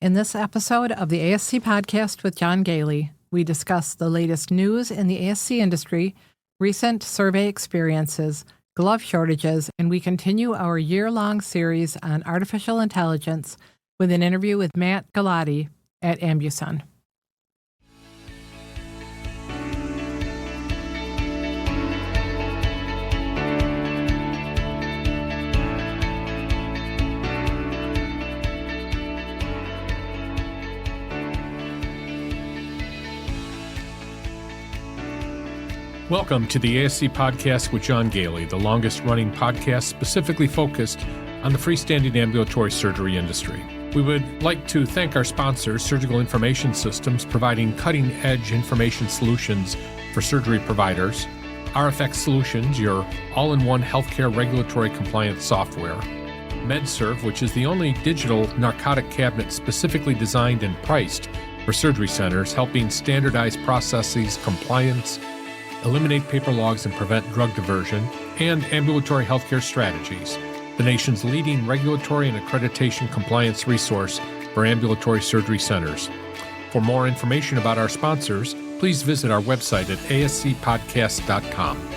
In this episode of the ASC Podcast with John Goehle, we discuss the latest news in the ASC industry, recent survey experiences, glove shortages, and we continue our year-long series on artificial intelligence with an interview with Mat Giladi at AmbuSun. Welcome to the ASC Podcast with John Goehle, the longest-running podcast specifically focused on the freestanding ambulatory surgery industry. We would like to thank our sponsors, Surgical Information Systems, providing cutting-edge information solutions for surgery providers, RFX Solutions, your all-in-one healthcare regulatory compliance software, MedServe, which is the only digital narcotic cabinet specifically designed and priced for surgery centers, helping standardize processes, compliance, eliminate paper logs, and prevent drug diversion, and Ambulatory Healthcare Strategies, the nation's leading regulatory and accreditation compliance resource for ambulatory surgery centers. For more information about our sponsors, please visit our website at ascpodcast.com.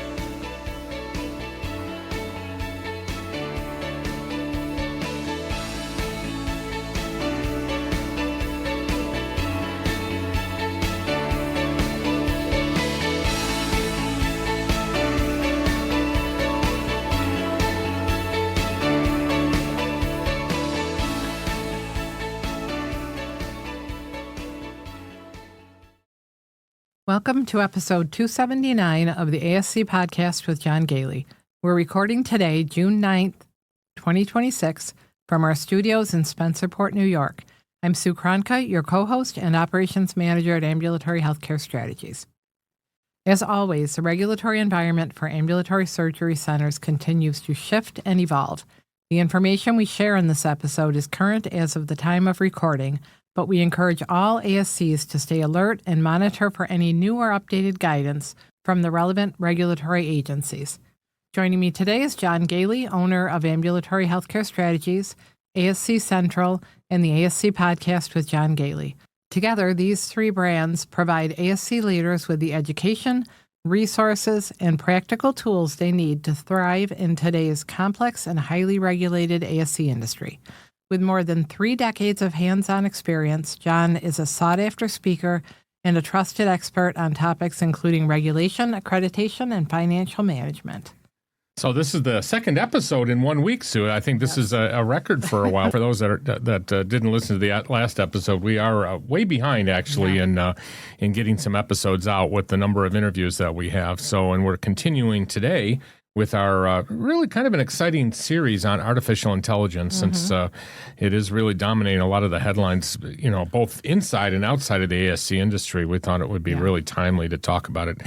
Welcome to episode 279 of the ASC Podcast with John Goehle. We're recording today, June 9th, 2026, from our studios in Spencerport, New York. I'm Sue Kronka, your co-host and operations manager at Ambulatory Healthcare Strategies. As always, the regulatory environment for ambulatory surgery centers continues to shift and evolve. The information we share in this episode is current as of the time of recording, but we encourage all ASCs to stay alert and monitor for any new or updated guidance from the relevant regulatory agencies. Joining me today is John Goehle, owner of Ambulatory Healthcare Strategies, ASC-Central, and the ASC Podcast with John Goehle. Together, these three brands provide ASC leaders with the education, resources, and practical tools they need to thrive in today's complex and highly regulated ASC industry. With more than 3 decades of hands-on experience, John is a sought-after speaker and a trusted expert on topics including regulation, accreditation, and financial management. So this is the second episode in 1 week, Sue. I think this is a record for a while. For those that didn't listen to the last episode, we are way behind, actually, in getting some episodes out with the number of interviews that we have. And we're continuing today with our really kind of an exciting series on artificial intelligence, since it is really dominating a lot of the headlines, both inside and outside of the ASC industry. We thought it would be really timely to talk about it.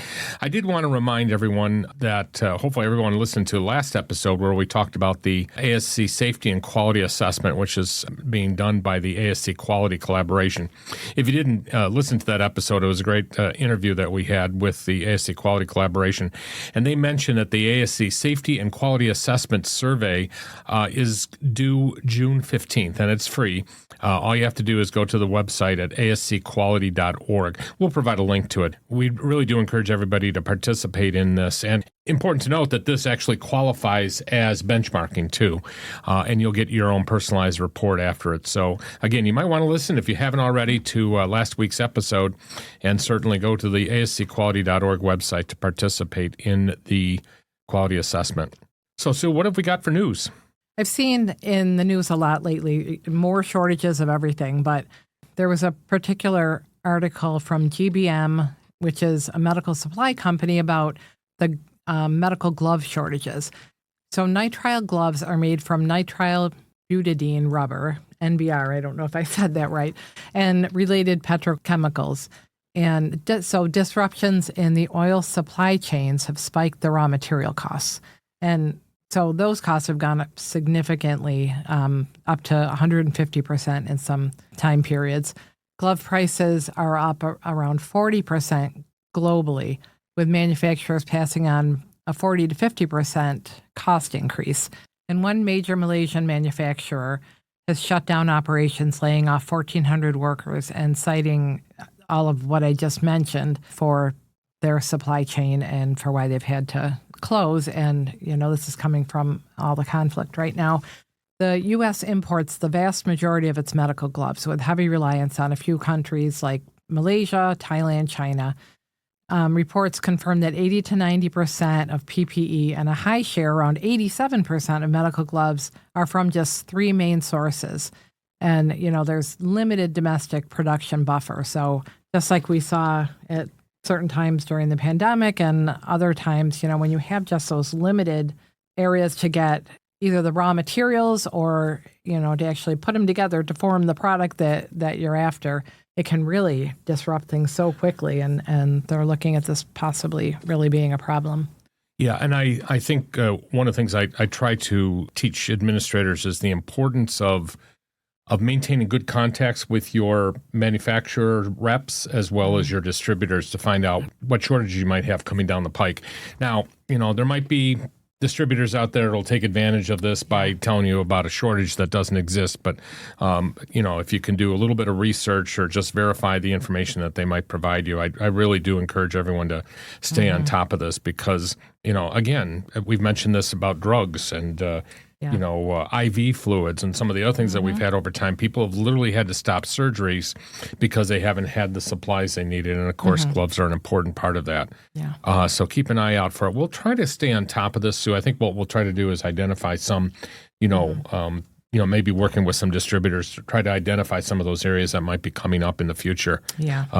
I did want to remind everyone that hopefully everyone listened to the last episode where we talked about the ASC Safety and Quality Assessment, which is being done by the ASC Quality Collaboration. If you didn't listen to that episode, it was a great interview that we had with the ASC Quality Collaboration, and they mentioned that the ASC Safety and Quality Assessment Survey is due June 15th, and it's free. All you have to do is go to the website at ascquality.org. We'll provide a link to it. We really do encourage everybody to participate in this, and important to note that this actually qualifies as benchmarking too, and you'll get your own personalized report after it. So again, you might want to listen, if you haven't already, to last week's episode, and certainly go to the ascquality.org website to participate in the quality assessment. So, Sue, what have we got for news? I've seen in the news a lot lately, more shortages of everything, but there was a particular article from GBM, which is a medical supply company, about the medical glove shortages. So nitrile gloves are made from nitrile butadiene rubber, NBR, I don't know if I said that right, and related petrochemicals. And so disruptions in the oil supply chains have spiked the raw material costs. And so those costs have gone up significantly, up to 150% in some time periods. Glove prices are up around 40% globally, with manufacturers passing on a 40 to 50% cost increase. And one major Malaysian manufacturer has shut down operations, laying off 1,400 workers and citing all of what I just mentioned for their supply chain and for why they've had to close. And, this is coming from all the conflict right now. The U.S. imports the vast majority of its medical gloves with heavy reliance on a few countries like Malaysia, Thailand, China. Reports confirm that 80 to 90% of PPE and a high share, around 87% of medical gloves, are from just three main sources. And, there's limited domestic production buffer. So just like we saw at certain times during the pandemic and other times, when you have just those limited areas to get either the raw materials or, to actually put them together to form the product that you're after, it can really disrupt things so quickly. And they're looking at this possibly really being a problem. Yeah, and I think one of the things I try to teach administrators is the importance of maintaining good contacts with your manufacturer reps as well as your distributors to find out what shortages you might have coming down the pike. Now, there might be distributors out there that'll take advantage of this by telling you about a shortage that doesn't exist. But, if you can do a little bit of research or just verify the information that they might provide you, I really do encourage everyone to stay on top of this because, again, we've mentioned this about drugs and IV fluids and some of the other things that we've had over time. People have literally had to stop surgeries because they haven't had the supplies they needed. And, of course, gloves are an important part of that. Yeah. So keep an eye out for it. We'll try to stay on top of this, Sue. I think what we'll try to do is identify some, maybe working with some distributors to try to identify some of those areas that might be coming up in the future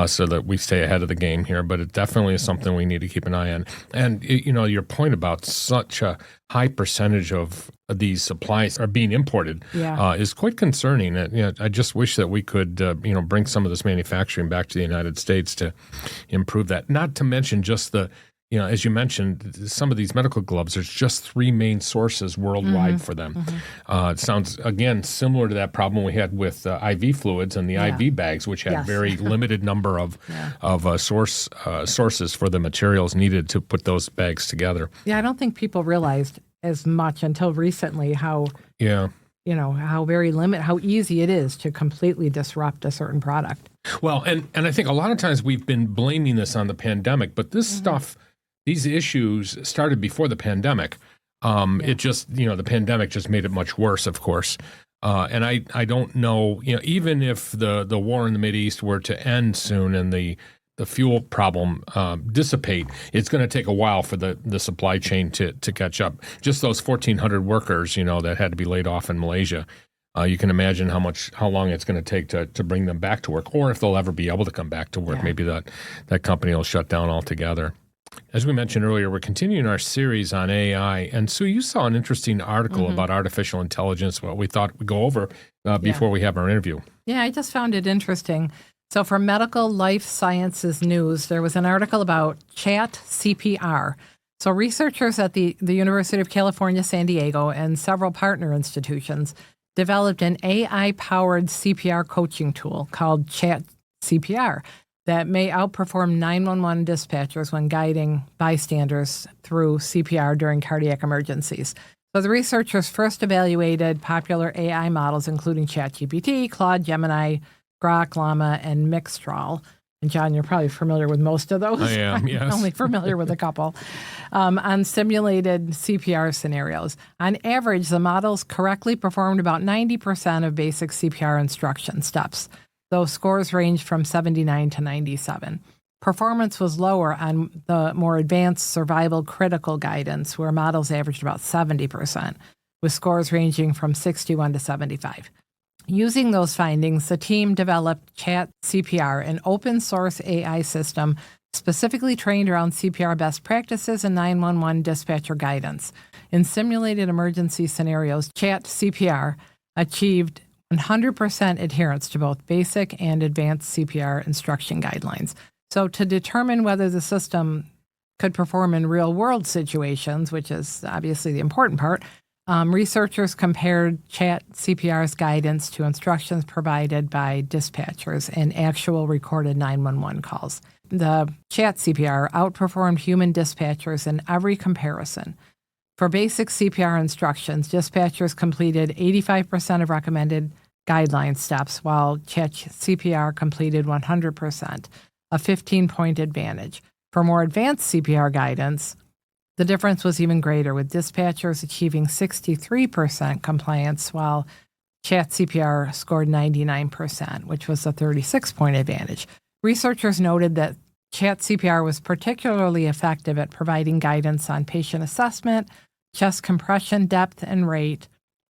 so that we stay ahead of the game here. But it definitely is something we need to keep an eye on. And, your point about such a high percentage of these supplies are being imported is quite concerning. I just wish that we could, bring some of this manufacturing back to the United States to improve that. Not to mention just the, as you mentioned, some of these medical gloves, there's just three main sources worldwide for them. It sounds, again, similar to that problem we had with IV fluids and the IV bags, which had very limited number of sources for the materials needed to put those bags together. Yeah, I don't think people realized as much until recently how how easy it is to completely disrupt a certain product. Well, and I think a lot of times we've been blaming this on the pandemic, but this stuff, these issues started before the pandemic. It just, the pandemic just made it much worse, of course. And I don't know, even if the war in the Mideast were to end soon and the fuel problem dissipate, it's going to take a while for the supply chain to catch up. Just those 1,400 workers, that had to be laid off in Malaysia. You can imagine how long it's going to take to bring them back to work, or if they'll ever be able to come back to work. Maybe that company will shut down altogether. As we mentioned earlier, we're continuing our series on AI. And Sue, you saw an interesting article about artificial intelligence, what we thought we'd go over before we have our interview. Yeah, I just found it interesting. So for Medical Life Sciences News, there was an article about chat CPR. So researchers at the University of California, San Diego, and several partner institutions developed an AI-powered CPR coaching tool called Chat CPR that may outperform 911 dispatchers when guiding bystanders through CPR during cardiac emergencies. So the researchers first evaluated popular AI models, including ChatGPT, Claude, Gemini, Grok, Llama, and Mixtral. And John, you're probably familiar with most of those. I am, yes. I'm only familiar with a couple. On simulated CPR scenarios. On average, the models correctly performed about 90% of basic CPR instruction steps, though scores ranged from 79 to 97. Performance was lower on the more advanced survival critical guidance, where models averaged about 70%, with scores ranging from 61 to 75. Using those findings, the team developed Chat CPR, an open-source AI system specifically trained around CPR best practices and 911 dispatcher guidance. In simulated emergency scenarios, Chat CPR achieved 100% adherence to both basic and advanced CPR instruction guidelines. So to determine whether the system could perform in real-world situations, which is obviously the important part, researchers compared Chat CPR's guidance to instructions provided by dispatchers in actual recorded 911 calls. The Chat CPR outperformed human dispatchers in every comparison. For basic CPR instructions, dispatchers completed 85% of recommended guideline steps, while Chat CPR completed 100%, a 15-point advantage. For more advanced CPR guidance, the difference was even greater, with dispatchers achieving 63% compliance, while Chat CPR scored 99%, which was a 36-point advantage. Researchers noted that Chat CPR was particularly effective at providing guidance on patient assessment, chest compression depth and rate,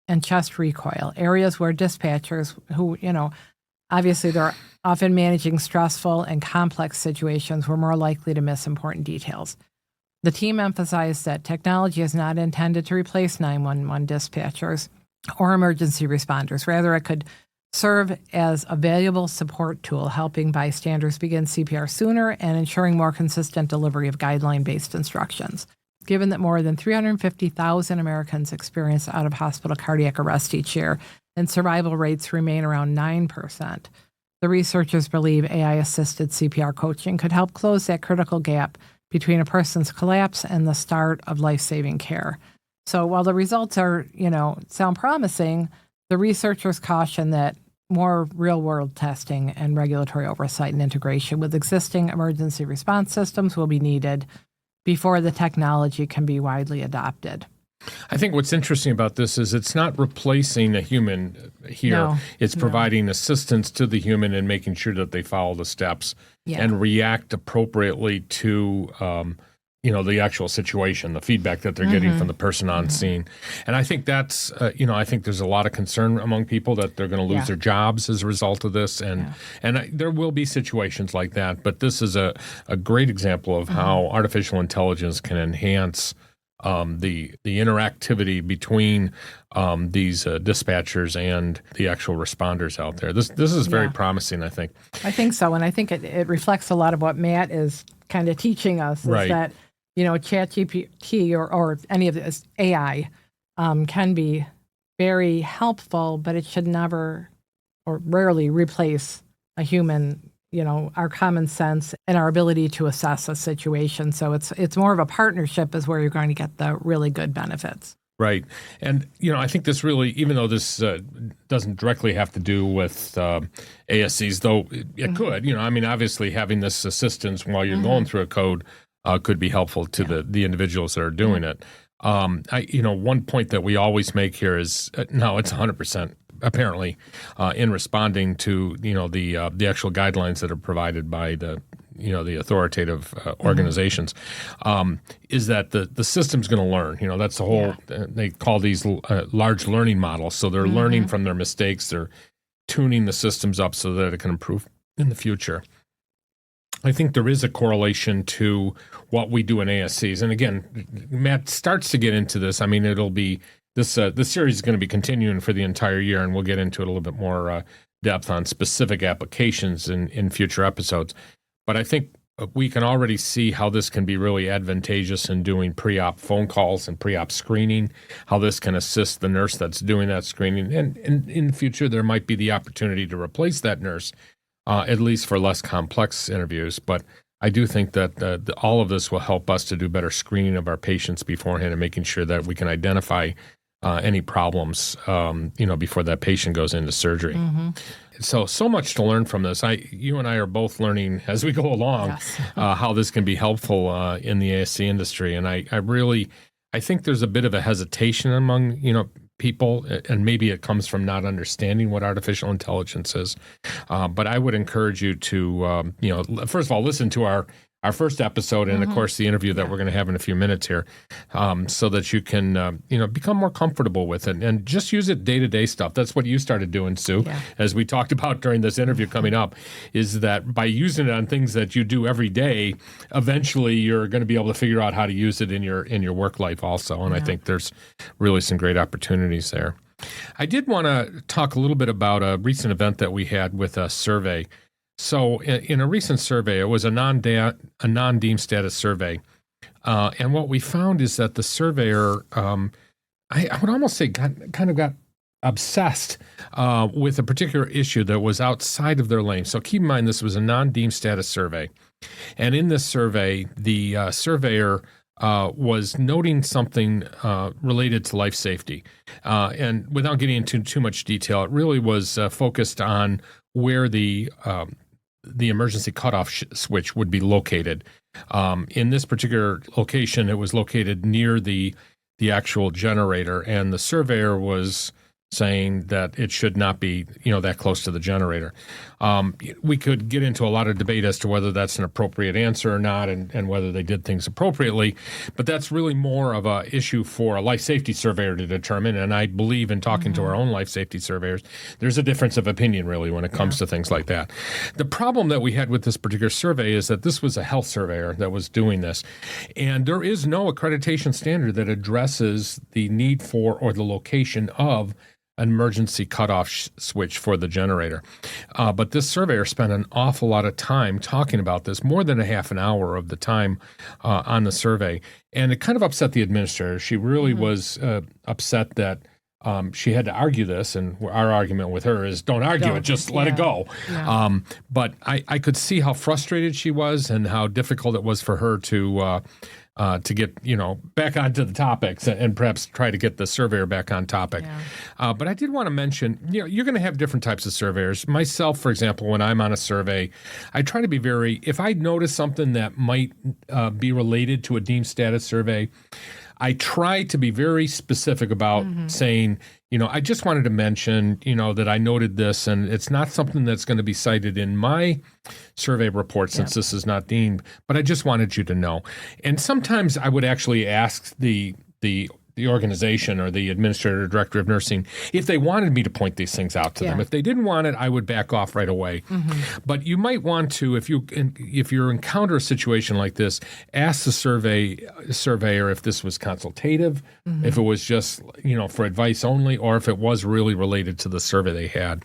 and chest recoil, areas where dispatchers who, obviously they're often managing stressful and complex situations, were more likely to miss important details. The team emphasized that technology is not intended to replace 911 dispatchers or emergency responders. Rather, it could serve as a valuable support tool, helping bystanders begin CPR sooner and ensuring more consistent delivery of guideline-based instructions. Given that more than 350,000 Americans experience out-of-hospital cardiac arrest each year, and survival rates remain around 9%, the researchers believe AI-assisted CPR coaching could help close that critical gap between a person's collapse and the start of life-saving care. So while the results are, sound promising, the researchers caution that more real-world testing and regulatory oversight and integration with existing emergency response systems will be needed before the technology can be widely adopted. I think what's interesting about this is it's not replacing a human here. No, it's providing assistance to the human and making sure that they follow the steps and react appropriately to the actual situation, the feedback that they're getting from the person on scene. And I think that's, I think there's a lot of concern among people that they're going to lose their jobs as a result of this. And there will be situations like that. But this is a great example of how artificial intelligence can enhance the interactivity between these dispatchers and the actual responders out there. This is very promising, I think. I think so. And I think it reflects a lot of what Matt is kind of teaching us, is that ChatGPT or any of this AI can be very helpful, but it should never or rarely replace a human, our common sense and our ability to assess a situation. So it's more of a partnership is where you're going to get the really good benefits. Right. And, I think this really, even though this doesn't directly have to do with ASCs, though it could, obviously having this assistance while you're going through a code could be helpful to the individuals that are doing it. One point that we always make here is, no, it's 100% apparently in responding to, the actual guidelines that are provided by the authoritative organizations, is that the system's going to learn. That's the whole, they call these large learning models. So they're learning from their mistakes. They're tuning the systems up so that it can improve in the future. I think there is a correlation to what we do in ASCs. And again, Matt starts to get into this. I mean, it'll be, this series is going to be continuing for the entire year, and we'll get into it a little bit more depth on specific applications in future episodes. But I think we can already see how this can be really advantageous in doing pre-op phone calls and pre-op screening, how this can assist the nurse that's doing that screening. And in the future, there might be the opportunity to replace that nurse, at least for less complex interviews. But I do think that all of this will help us to do better screening of our patients beforehand and making sure that we can identify any problems, before that patient goes into surgery. So much to learn from this. You and I are both learning as we go along how this can be helpful in the ASC industry. And I think there's a bit of a hesitation among, people, and maybe it comes from not understanding what artificial intelligence is. But I would encourage you to, first of all, listen to our first episode and, of course, the interview that we're going to have in a few minutes here, so that you can, become more comfortable with it and just use it day-to-day stuff. That's what you started doing, Sue, as we talked about during this interview coming up, is that by using it on things that you do every day, eventually you're going to be able to figure out how to use it in your work life also. And I think there's really some great opportunities there. I did want to talk a little bit about a recent event that we had with a survey. So in a recent survey, it was a non-deemed status survey. And what we found is that the surveyor, I would almost say got obsessed with a particular issue that was outside of their lane. So keep in mind, this was a non-deemed status survey. And in this survey, the surveyor was noting something related to life safety. And without getting into too much detail, it really was focused on where the emergency cutoff switch would be located. In this particular location, it was located near the actual generator, and the surveyor was saying that it should not be, that close to the generator. We could get into a lot of debate as to whether that's an appropriate answer or not, and whether they did things appropriately. But that's really more of a issue for a life safety surveyor to determine. And I believe in talking to our own life safety surveyors, there's a difference of opinion really when it comes to things like that. The problem that we had with this particular survey is that this was a health surveyor that was doing this. And there is no accreditation standard that addresses the need for or the location of an emergency cutoff switch for the generator. But this surveyor spent an awful lot of time talking about this, more than a half an hour of the time on the survey. And it kind of upset the administrator. She really was upset that she had to argue this, and our argument with her is don't argue it, just let it go. Yeah. But I could see how frustrated she was and how difficult it was for her to get, back onto the topics and perhaps try to get the surveyor back on topic. Yeah. But I did want to mention, you're going to have different types of surveyors. Myself, for example, when I'm on a survey, I try to be if I notice something that might be related to a deemed status survey, I try to be very specific about saying, I just wanted to mention, that I noted this, and it's not something that's going to be cited in my survey report since this is not deemed, but I just wanted you to know. And sometimes I would actually ask the organization or the administrator or director of nursing if they wanted me to point these things out to them. If they didn't want it, I would back off right away. But you might want to, if you encounter a situation like this, ask the surveyor if this was consultative, if it was just for advice only, or if it was really related to the survey they had.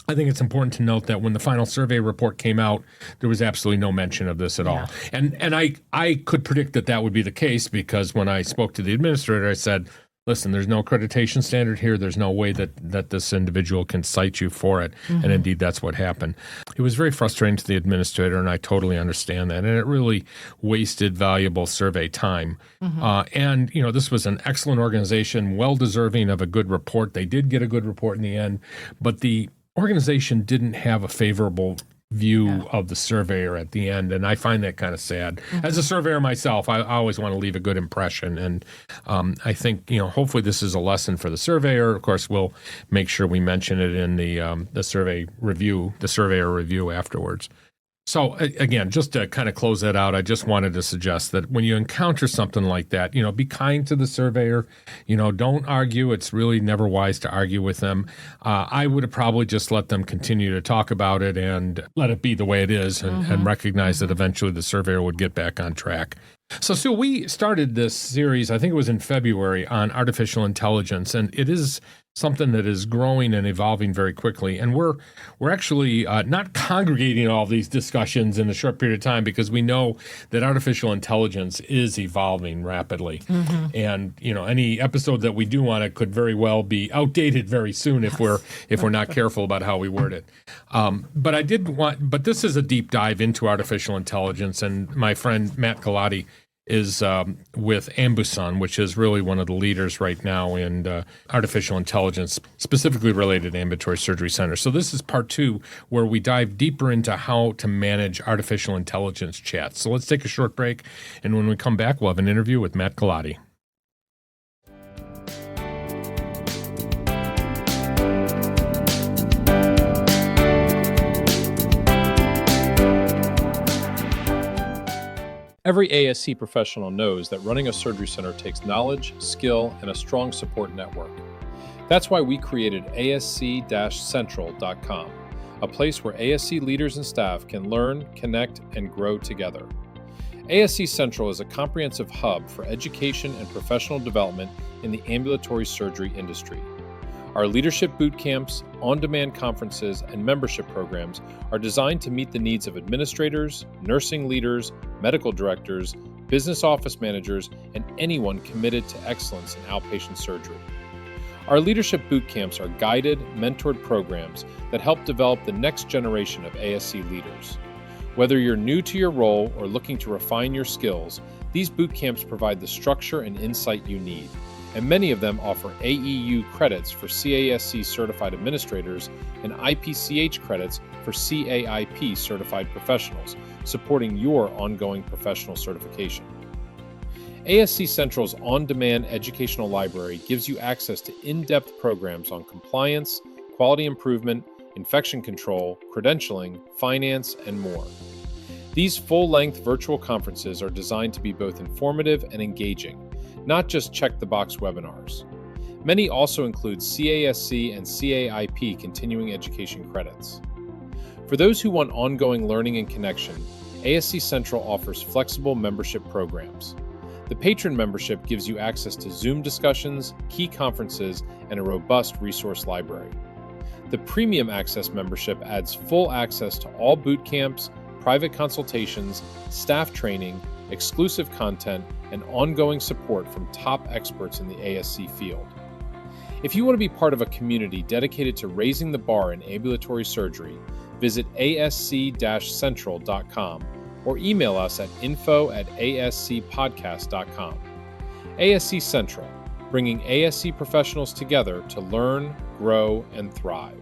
I think it's important to note that when the final survey report came out, there was absolutely no mention of this at all. And I could predict that would be the case, because when I spoke to the administrator, I said, listen, there's no accreditation standard here. There's no way that this individual can cite you for it. And indeed, that's what happened. It was very frustrating to the administrator, and I totally understand that. And it really wasted valuable survey time. And, this was an excellent organization, well-deserving of a good report. They did get a good report in the end, but the organization didn't have a favorable view of the surveyor at the end, and I find that kind of sad. As a surveyor myself, I always want to leave a good impression, and I think hopefully this is a lesson for the surveyor. Of course, we'll make sure we mention it in the surveyor review afterwards. So again, just to kind of close that out, I just wanted to suggest that when you encounter something like that, be kind to the surveyor. Don't argue. It's really never wise to argue with them. I would have probably just let them continue to talk about it and let it be the way it is, and recognize that eventually the surveyor would get back on track. So, Sue, we started this series, I think it was in February, on artificial intelligence, and it is something that is growing and evolving very quickly. And we're actually not congregating all these discussions in a short period of time, because we know that artificial intelligence is evolving rapidly. And any episode that we do on it could very well be outdated very soon if we're not careful about how we word it. But this is a deep dive into artificial intelligence, and my friend Mat Giladi is with AmbuSun, which is really one of the leaders right now in artificial intelligence, specifically related to ambulatory surgery centers. So this is part 2, where we dive deeper into how to manage artificial intelligence chats. So let's take a short break, and when we come back, we'll have an interview with Mat Giladi. Every ASC professional knows that running a surgery center takes knowledge, skill, and a strong support network. That's why we created ASC-Central.com, a place where ASC leaders and staff can learn, connect, and grow together. ASC-Central is a comprehensive hub for education and professional development in the ambulatory surgery industry. Our leadership bootcamps, on-demand conferences, and membership programs are designed to meet the needs of administrators, nursing leaders, medical directors, business office managers, and anyone committed to excellence in outpatient surgery. Our leadership bootcamps are guided, mentored programs that help develop the next generation of ASC leaders. Whether you're new to your role or looking to refine your skills, These bootcamps provide the structure and insight you need, and many of them offer AEU credits for CASC certified administrators and IPCH credits for CAIP certified professionals, supporting your ongoing professional certification. ASC-Central's on-demand educational library gives you access to in-depth programs on compliance, quality improvement, infection control, credentialing, finance, and more. These full-length virtual conferences are designed to be both informative and engaging, not just check-the-box webinars. Many also include CASC and CAIP continuing education credits. For those who want ongoing learning and connection, ASC-Central offers flexible membership programs. The Patron membership gives you access to Zoom discussions, key conferences, and a robust resource library. The Premium Access membership adds full access to all boot camps, private consultations, staff training, exclusive content, and ongoing support from top experts in the ASC field. If you want to be part of a community dedicated to raising the bar in ambulatory surgery, visit asc-central.com or email us at info@ascpodcast.com. ASC Central, bringing ASC professionals together to learn, grow, and thrive.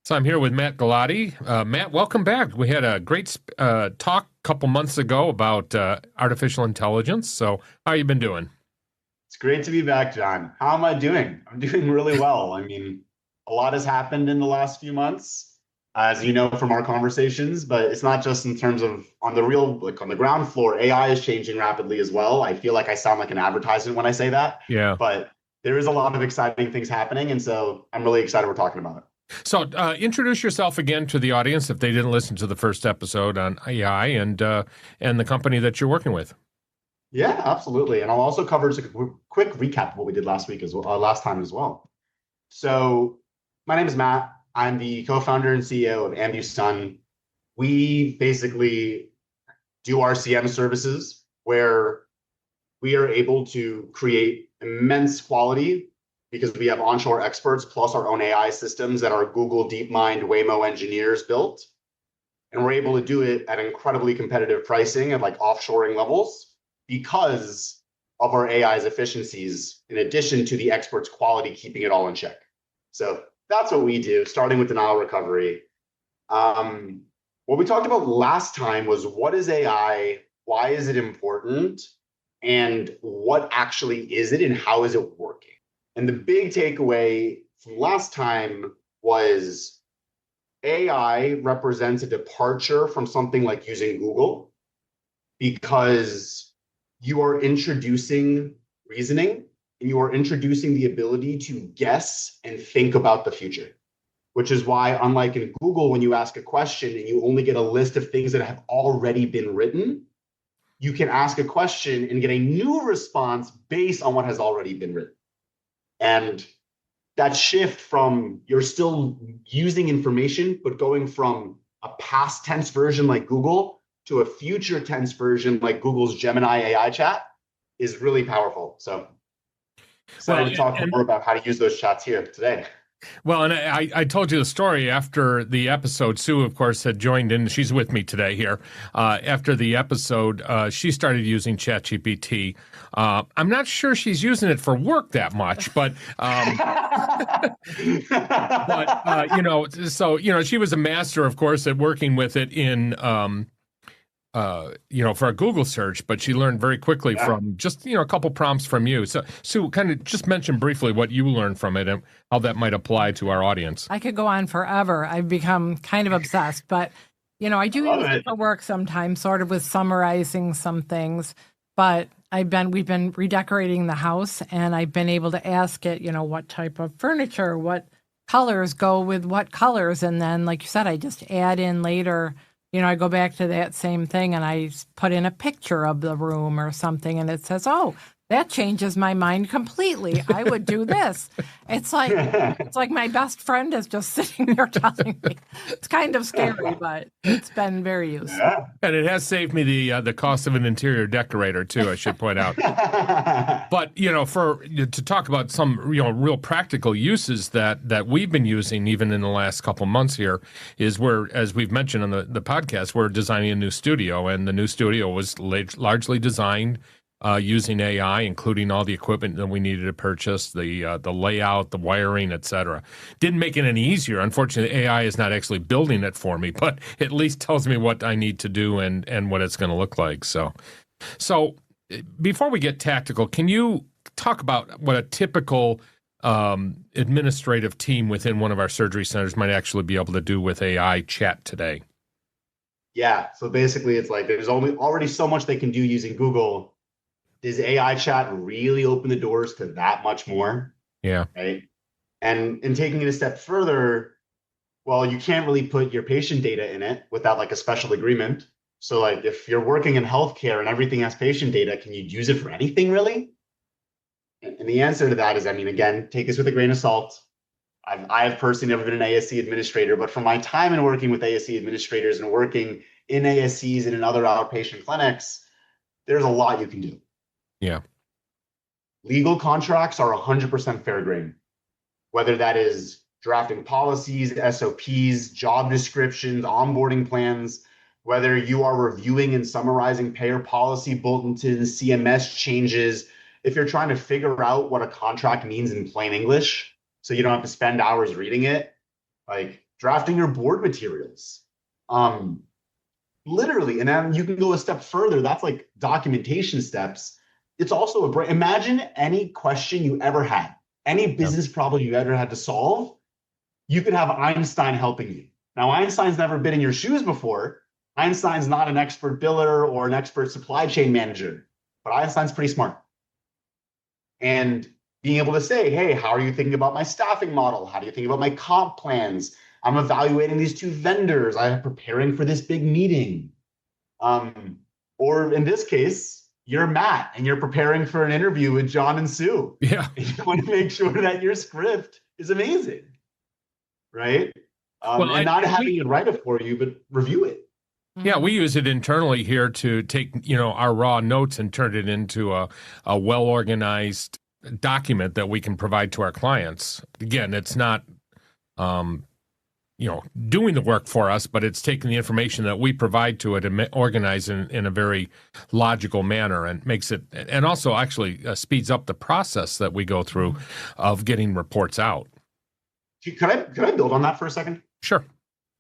So I'm here with Mat Giladi. Matt, welcome back. We had a great talk a couple months ago about artificial intelligence. So how you been doing? It's great to be back, John. How am I doing? I'm doing really well. I mean, a lot has happened in the last few months, as you know from our conversations, but it's not just in terms of on the real, like on the ground floor. AI is changing rapidly as well. I feel like I sound like an advertisement when I say that. Yeah. But there is a lot of exciting things happening, and so I'm really excited we're talking about it. So introduce yourself again to the audience if they didn't listen to the first episode on AI and the company that you're working with. Yeah, absolutely. And I'll also cover just a quick recap of what we did last week last time as well. So my name is Matt. I'm the co-founder and CEO of AmbuSun. We basically do RCM services where we are able to create immense quality because we have onshore experts plus our own AI systems that our Google DeepMind Waymo engineers built. And we're able to do it at incredibly competitive pricing at like offshoring levels because of our AI's efficiencies, in addition to the experts' quality, keeping it all in check. So that's what we do, starting with denial recovery. What we talked about last time was what is AI, why is it important, and what actually is it and how is it working? And the big takeaway from last time was AI represents a departure from something like using Google because you are introducing reasoning and you are introducing the ability to guess and think about the future, which is why, unlike in Google, when you ask a question and you only get a list of things that have already been written, you can ask a question and get a new response based on what has already been written. And that shift from you're still using information, but going from a past tense version like Google to a future tense version like Google's Gemini AI chat is really powerful. So excited to talk more about how to use those chats here today. Well, and I told you the story after the episode. Sue, of course, had joined in. She's with me today here. After the episode, she started using ChatGPT. I'm not sure she's using it for work that much, but she was a master, of course, at working with it in for a Google search, but she learned very quickly from just, a couple prompts from you. So, Sue, kind of just mention briefly what you learned from it and how that might apply to our audience. I could go on forever. I've become kind of obsessed, but, I do use it for work sometimes, sort of with summarizing some things, but we've been redecorating the house and I've been able to ask it, what type of furniture, what colors go with what colors. And then, like you said, I just add in later, I go back to that same thing and I put in a picture of the room or something and it says, oh, that changes my mind completely. I would do this. It's like my best friend is just sitting there telling me. It's kind of scary, but it's been very useful. Yeah. And it has saved me the cost of an interior decorator too, I should point out. But to talk about some real practical uses that we've been using even in the last couple months here is as we've mentioned on the podcast, we're designing a new studio, and the new studio was largely designed using AI, including all the equipment that we needed to purchase, the layout, the wiring, et cetera. Didn't make it any easier. Unfortunately, AI is not actually building it for me, but at least tells me what I need to do and what it's going to look like. So before we get tactical, can you talk about what a typical administrative team within one of our surgery centers might actually be able to do with AI chat today? Yeah. So basically, it's like there's already so much they can do using Google. Does AI chat really open the doors to that much more? Yeah. Right. And taking it a step further, well, you can't really put your patient data in it without like a special agreement. So like if you're working in healthcare and everything has patient data, can you use it for anything really? And the answer to that is, I mean, again, take this with a grain of salt. I have personally never been an ASC administrator, but from my time in working with ASC administrators and working in ASCs and in other outpatient clinics, there's a lot you can do. Yeah. Legal contracts are 100% fair game, whether that is drafting policies, SOPs, job descriptions, onboarding plans, whether you are reviewing and summarizing payer policy bulletins, CMS changes. If you're trying to figure out what a contract means in plain English, so you don't have to spend hours reading it, like drafting your board materials. Literally, and then you can go a step further. That's like documentation steps. It's also imagine any question you ever had, any business problem you ever had to solve, you could have Einstein helping you. Now, Einstein's never been in your shoes before. Einstein's not an expert biller or an expert supply chain manager, but Einstein's pretty smart. And being able to say, hey, how are you thinking about my staffing model? How do you think about my comp plans? I'm evaluating these two vendors. I'm preparing for this big meeting. Or in this case, you're Matt and you're preparing for an interview with John and Sue. Yeah. And you want to make sure that your script is amazing, right? And not having it write it for you, but review it. Yeah, we use it internally here to take, our raw notes and turn it into a well-organized document that we can provide to our clients. Again, it's not, doing the work for us, but it's taking the information that we provide to it and organize in a very logical manner and makes it, and also actually speeds up the process that we go through of getting reports out. Could I build on that for a second? Sure.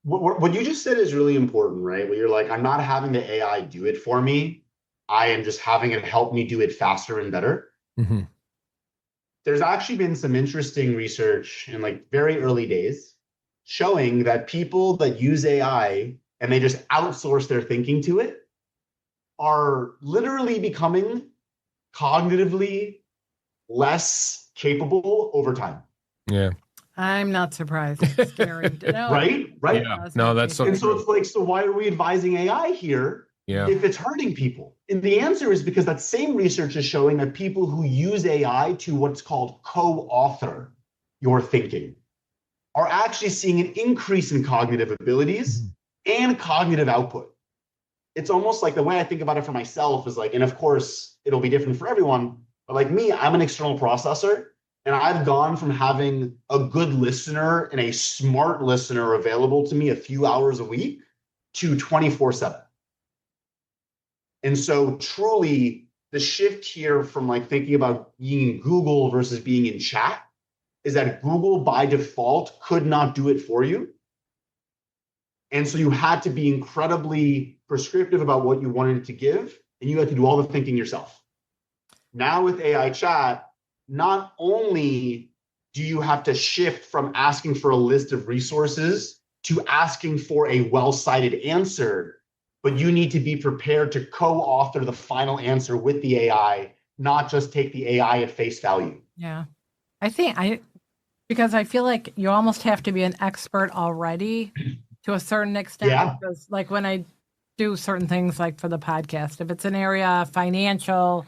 What you just said is really important, right? Where you're like, I'm not having the AI do it for me. I am just having it help me do it faster and better. Mm-hmm. There's actually been some interesting research in like very early days showing that people that use AI and they just outsource their thinking to it are literally becoming cognitively less capable over time. Yeah. I'm not surprised. It's scary to know. Right? Yeah. No, that's so and so true. it's like, so why are we advising AI here if it's hurting people? And the answer is because that same research is showing that people who use AI to what's called co-author your thinking are actually seeing an increase in cognitive abilities and cognitive output. It's almost like the way I think about it for myself is like, and of course it'll be different for everyone, but like me, I'm an external processor. And I've gone from having a good listener and a smart listener available to me a few hours a week to 24/7. And so truly the shift here from like thinking about being in Google versus being in chat is that Google by default could not do it for you. And so you had to be incredibly prescriptive about what you wanted it to give, and you had to do all the thinking yourself. Now with AI chat, not only do you have to shift from asking for a list of resources to asking for a well-cited answer, but you need to be prepared to co-author the final answer with the AI, not just take the AI at face value. Yeah. Because I feel like you almost have to be an expert already to a certain extent. Yeah. Because like when I do certain things like for the podcast, if it's an area financial,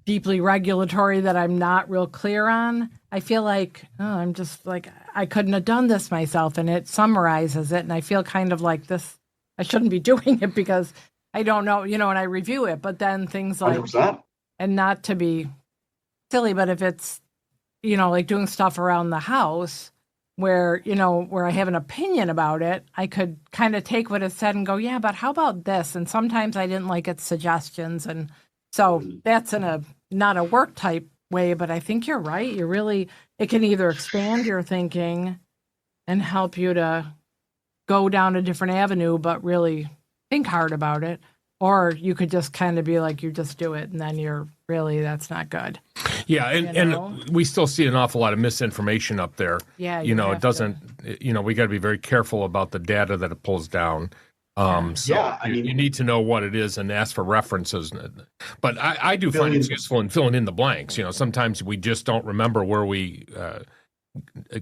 deeply regulatory that I'm not real clear on, I feel like, I'm just like, I couldn't have done this myself. And it summarizes it. And I feel kind of like this, I shouldn't be doing it because I don't know, and I review it. But then things like, 100%. and not to be silly, but if it's, like doing stuff around the house where, where I have an opinion about it, I could kind of take what it said and go, yeah, but how about this? And sometimes I didn't like its suggestions. And so that's not a work type way, but I think you're right. It can either expand your thinking and help you to go down a different avenue, but really think hard about it. Or you could just kind of be like, you just do it. And then that's not good. Yeah. And we still see an awful lot of misinformation up there. Yeah. It doesn't, we got to be very careful about the data that it pulls down. You need to know what it is and ask for references. But I do find it's useful in filling in the blanks. Sometimes we just don't remember where we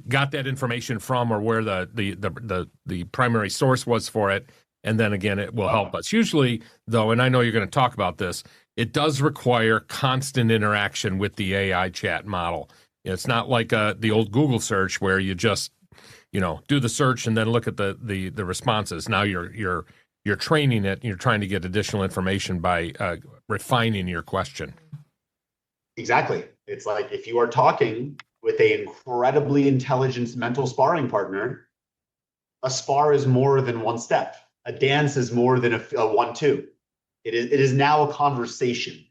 got that information from or where the primary source was for it. And then again, it will help us. Usually, though, and I know you're going to talk about this, it does require constant interaction with the AI chat model. It's not like the old Google search where you just do the search and then look at the responses. Now you're training it and you're trying to get additional information by refining your question. Exactly. It's like if you are talking with an incredibly intelligent mental sparring partner, a spar is more than one step. A dance is more than a 1-2. It is now a conversation.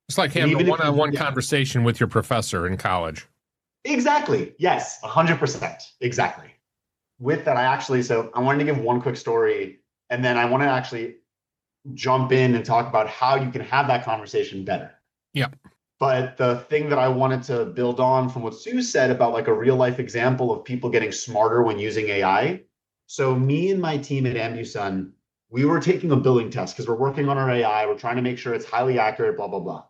It's like having a one-on-one conversation with your professor in college. Exactly. Yes, 100%. Exactly. With that, I wanted to give one quick story, and then I want to actually jump in and talk about how you can have that conversation better. Yeah. But the thing that I wanted to build on from what Sue said about like a real life example of people getting smarter when using AI. So me and my team at AmbuSun, we were taking a billing test because we're working on our AI. We're trying to make sure it's highly accurate, blah, blah, blah.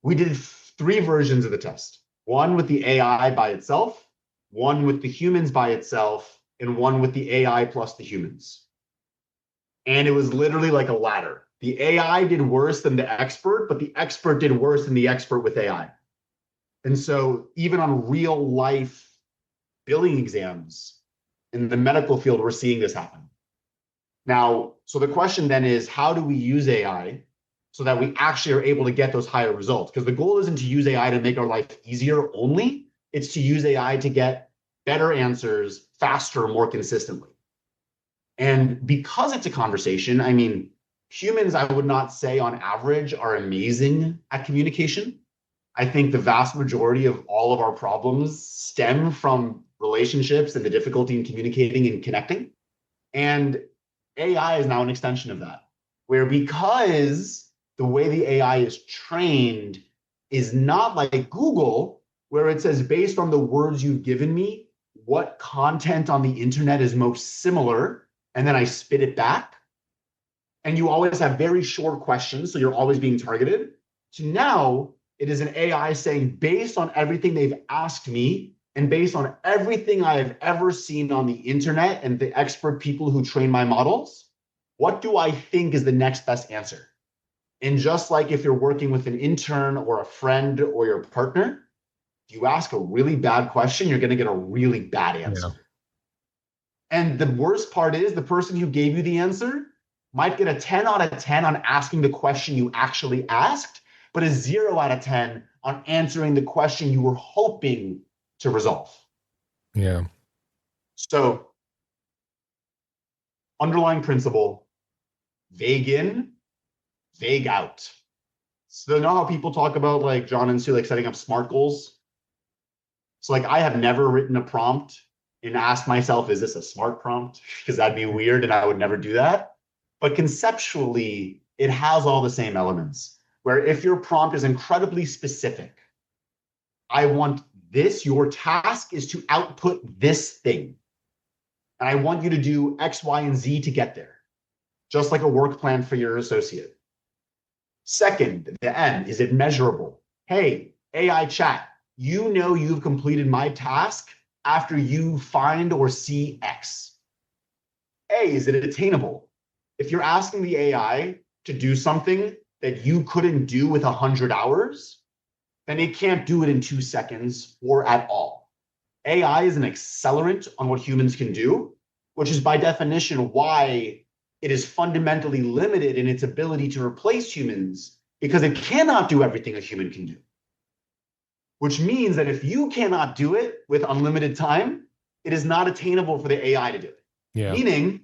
We did 3 versions of the test. One with the AI by itself, one with the humans by itself, and one with the AI plus the humans. And it was literally like a ladder. The AI did worse than the expert, but the expert did worse than the expert with AI. And so even on real life billing exams in the medical field, we're seeing this happen. Now, so the question then is, how do we use AI so that we actually are able to get those higher results? Because the goal isn't to use AI to make our life easier only, it's to use AI to get better answers faster, more consistently. And because it's a conversation, humans, I would not say on average are amazing at communication. I think the vast majority of all of our problems stem from relationships and the difficulty in communicating and connecting. And AI is now an extension of that, where because the way the AI is trained is not like Google, where it says, based on the words you've given me, what content on the internet is most similar, and then I spit it back. And you always have very short questions, so you're always being targeted. So now it is an AI saying, based on everything they've asked me, and based on everything I have ever seen on the internet and the expert people who train my models, what do I think is the next best answer? And just like if you're working with an intern or a friend or your partner, if you ask a really bad question, you're going to get a really bad answer. Yeah. And the worst part is the person who gave you the answer might get a 10 out of 10 on asking the question you actually asked, but a 0 out of 10 on answering the question you were hoping to resolve. Yeah. So, underlying principle, vague in, vague out. So you know how people talk about, like John and Sue, like setting up SMART goals? So like I have never written a prompt and asked myself, is this a SMART prompt? Because that'd be weird and I would never do that. But conceptually, it has all the same elements, where if your prompt is incredibly specific, I want this, your task is to output this thing. And I want you to do X, Y, and Z to get there, just like a work plan for your associate. Second, the M, is it measurable? Hey, AI chat, you know you've completed my task after you find or see X. A, is it attainable? If you're asking the AI to do something that you couldn't do with 100 hours, then it can't do it in 2 seconds or at all. AI is an accelerant on what humans can do, which is by definition why it is fundamentally limited in its ability to replace humans, because it cannot do everything a human can do. Which means that if you cannot do it with unlimited time, it is not attainable for the AI to do it. Yeah. Meaning,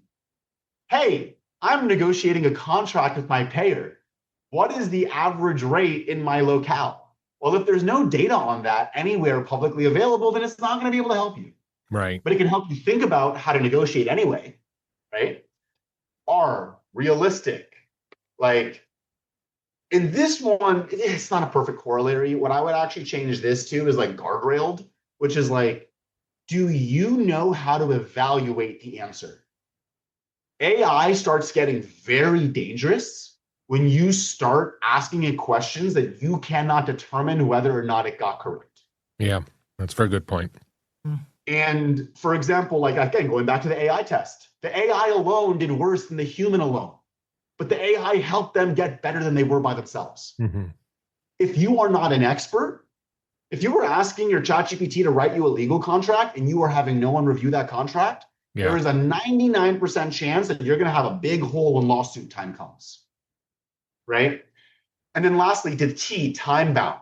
hey, I'm negotiating a contract with my payer. What is the average rate in my locale? Well, if there's no data on that anywhere publicly available, then it's not going to be able to help you. Right. But it can help you think about how to negotiate anyway, right? Are realistic. Like in this one, it's not a perfect corollary. What I would actually change this to is like guardrailed, which is like, do you know how to evaluate the answer? AI starts getting very dangerous when you start asking it questions that you cannot determine whether or not it got correct. Yeah, that's a very good point. And for example, like again, going back to the AI test, the AI alone did worse than the human alone, but the AI helped them get better than they were by themselves. Mm-hmm. If you are not an expert, if you were asking your ChatGPT to write you a legal contract and you are having no one review that contract, there is a 99% chance that you're going to have a big hole when lawsuit time comes, right? And then lastly, the T, time bound.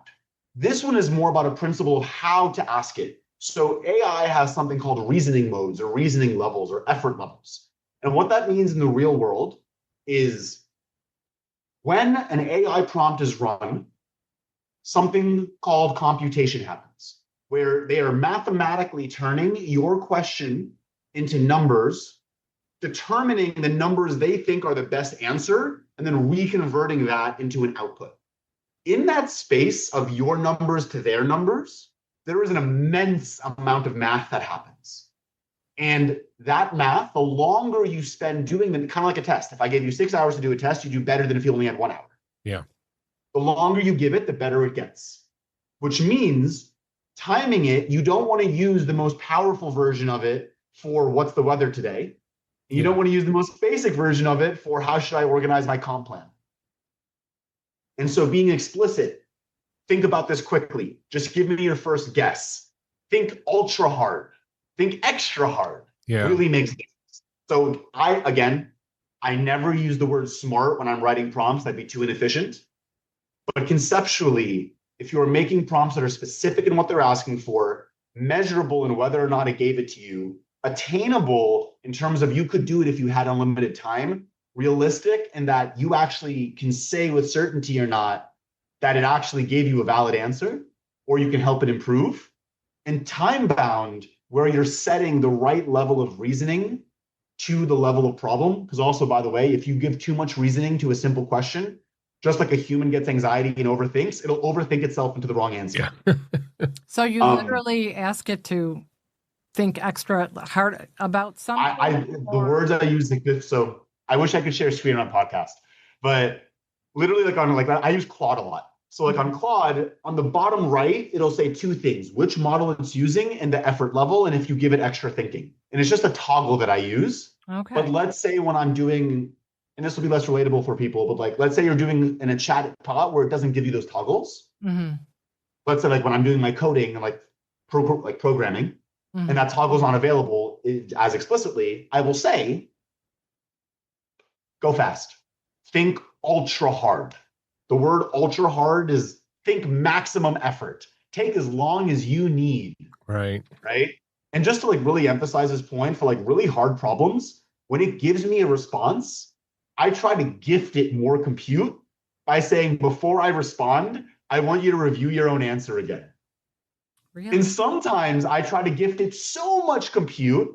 This one is more about a principle of how to ask it. So AI has something called reasoning modes or reasoning levels or effort levels. And what that means in the real world is when an AI prompt is run, something called computation happens, where they are mathematically turning your question into numbers, determining the numbers they think are the best answer, and then reconverting that into an output. In that space of your numbers to their numbers, there is an immense amount of math that happens. And that math, the longer you spend doing them, kind of like a test. If I gave you 6 hours to do a test, you do better than if you only had 1 hour. Yeah. The longer you give it, the better it gets. Which means timing it, you don't want to use the most powerful version of it for what's the weather today. You don't want to use the most basic version of it for how should I organize my comp plan. And so being explicit, think about this quickly. Just give me your first guess. Think ultra hard. Think extra hard. Yeah. Really makes sense. So I never use the word smart when I'm writing prompts. That'd be too inefficient. But conceptually, if you're making prompts that are specific in what they're asking for, measurable in whether or not it gave it to you, attainable in terms of you could do it if you had unlimited time, realistic in that you actually can say with certainty or not that it actually gave you a valid answer, or you can help it improve, and time bound where you're setting the right level of reasoning to the level of problem. Because also, by the way, if you give too much reasoning to a simple question, just like a human gets anxiety and overthinks, it'll overthink itself into the wrong answer. Yeah. So you literally ask it to think extra hard about something? The words I use like this, so I wish I could share a screen on a podcast, but literally I use Claude a lot. So like on Claude, on the bottom right, it'll say 2 things, which model it's using and the effort level, and if you give it extra thinking. And it's just a toggle that I use. Okay. But let's say when I'm doing, and this will be less relatable for people, but like, let's say you're doing in a chat bot where it doesn't give you those toggles. Mm-hmm. Let's say like when I'm doing my coding and like programming, and that toggle's not available as explicitly, I will say, go fast. Think ultra hard. The word ultra hard is think maximum effort. Take as long as you need. Right. Right. And just to like really emphasize this point for like really hard problems, when it gives me a response, I try to gift it more compute by saying, before I respond, I want you to review your own answer again. Really? And sometimes I try to gift it so much compute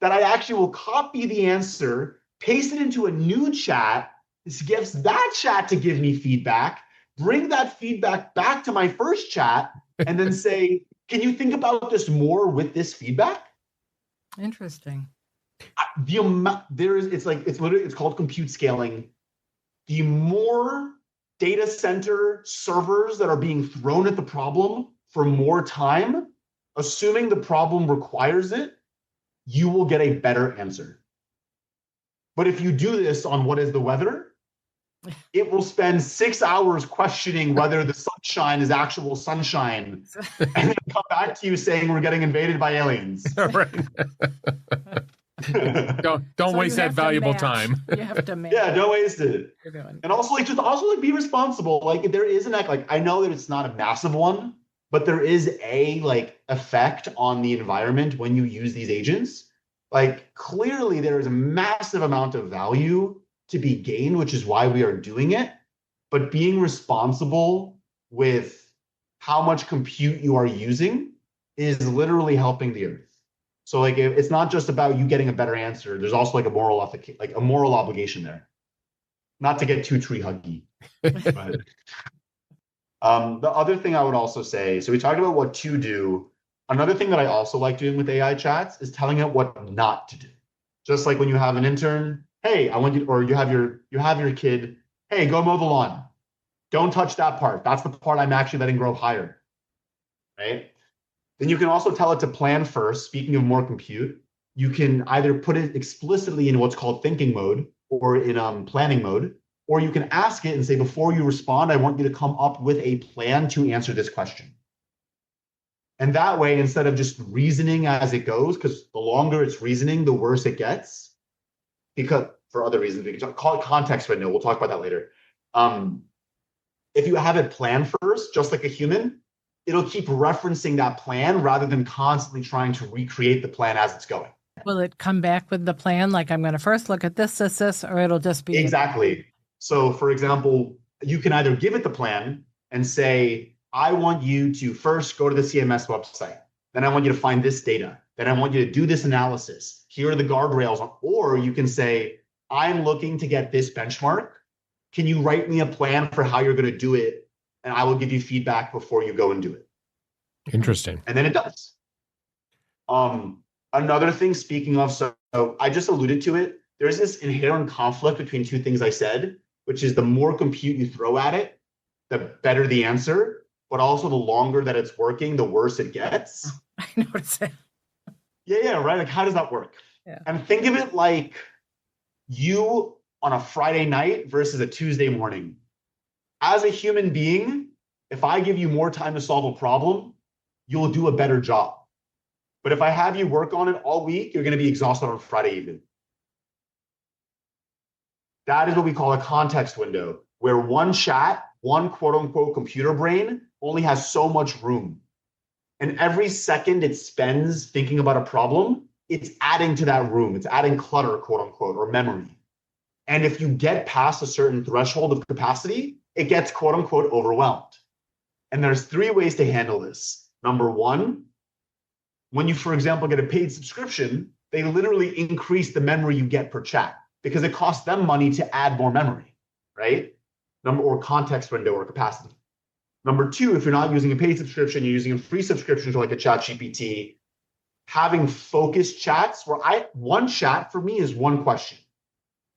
that I actually will copy the answer, paste it into a new chat. This gets that chat to give me feedback, bring that feedback back to my first chat, and then say, can you think about this more with this feedback? Interesting. It's called compute scaling. The more data center servers that are being thrown at the problem for more time, assuming the problem requires it, you will get a better answer. But if you do this on what is the weather, it will spend 6 hours questioning whether the sunshine is actual sunshine and then come back to you saying we're getting invaded by aliens. Right. Don't So waste you that have to valuable match. time. You have to match. Yeah, don't waste it. You're doing. And also, like, just also like be responsible. Like, there is I know that it's not a massive one, but there is a effect on the environment when you use these agents. Like, clearly there is a massive amount of value to be gained, which is why we are doing it. But being responsible with how much compute you are using is literally helping the earth. So like, it's not just about you getting a better answer. There's also a moral obligation there. Not to get too tree huggy. But, the other thing I would also say, so we talked about what to do. Another thing that I also like doing with AI chats is telling it what not to do. Just like when you have an intern, hey, I want you, or you have your kid, hey, go mow the lawn. Don't touch that part. That's the part I'm actually letting grow higher, right? Then you can also tell it to plan first. Speaking of more compute, you can either put it explicitly in what's called thinking mode or in planning mode, or you can ask it and say, before you respond, I want you to come up with a plan to answer this question. And that way, instead of just reasoning as it goes, because the longer it's reasoning, the worse it gets. Because for other reasons, we can call it context window. We'll talk about that later. If you have it planned first, just like a human, it'll keep referencing that plan rather than constantly trying to recreate the plan as it's going. Will it come back with the plan? Like, I'm going to first look at this, or it'll just be. Exactly. So for example, you can either give it the plan and say, I want you to first go to the CMS website. Then I want you to find this data. Then I want you to do this analysis. Here are the guardrails. Or you can say, I'm looking to get this benchmark. Can you write me a plan for how you're going to do it? And I will give you feedback before you go and do it. Interesting. And then it does. Another thing, speaking of, so I just alluded to it, there's this inherent conflict between two things I said, which is the more compute you throw at it, the better the answer, but also the longer that it's working, the worse it gets. I noticed that. Yeah, right. Like, how does that work? Yeah. And think of it like you on a Friday night versus a Tuesday morning. As a human being, if I give you more time to solve a problem, you'll do a better job. But if I have you work on it all week, you're going to be exhausted on Friday evening. That is what we call a context window, where one chat, one quote unquote computer brain only has so much room. And every second it spends thinking about a problem, it's adding to that room. It's adding clutter, quote unquote, or memory. And if you get past a certain threshold of capacity, it gets quote unquote overwhelmed. And there's 3 ways to handle this. Number 1, when you, for example, get a paid subscription, they literally increase the memory you get per chat because it costs them money to add more memory, right? Or context window or capacity. Number 2, if you're not using a paid subscription, you're using a free subscription to like a ChatGPT, having focused chats where one chat for me is one question.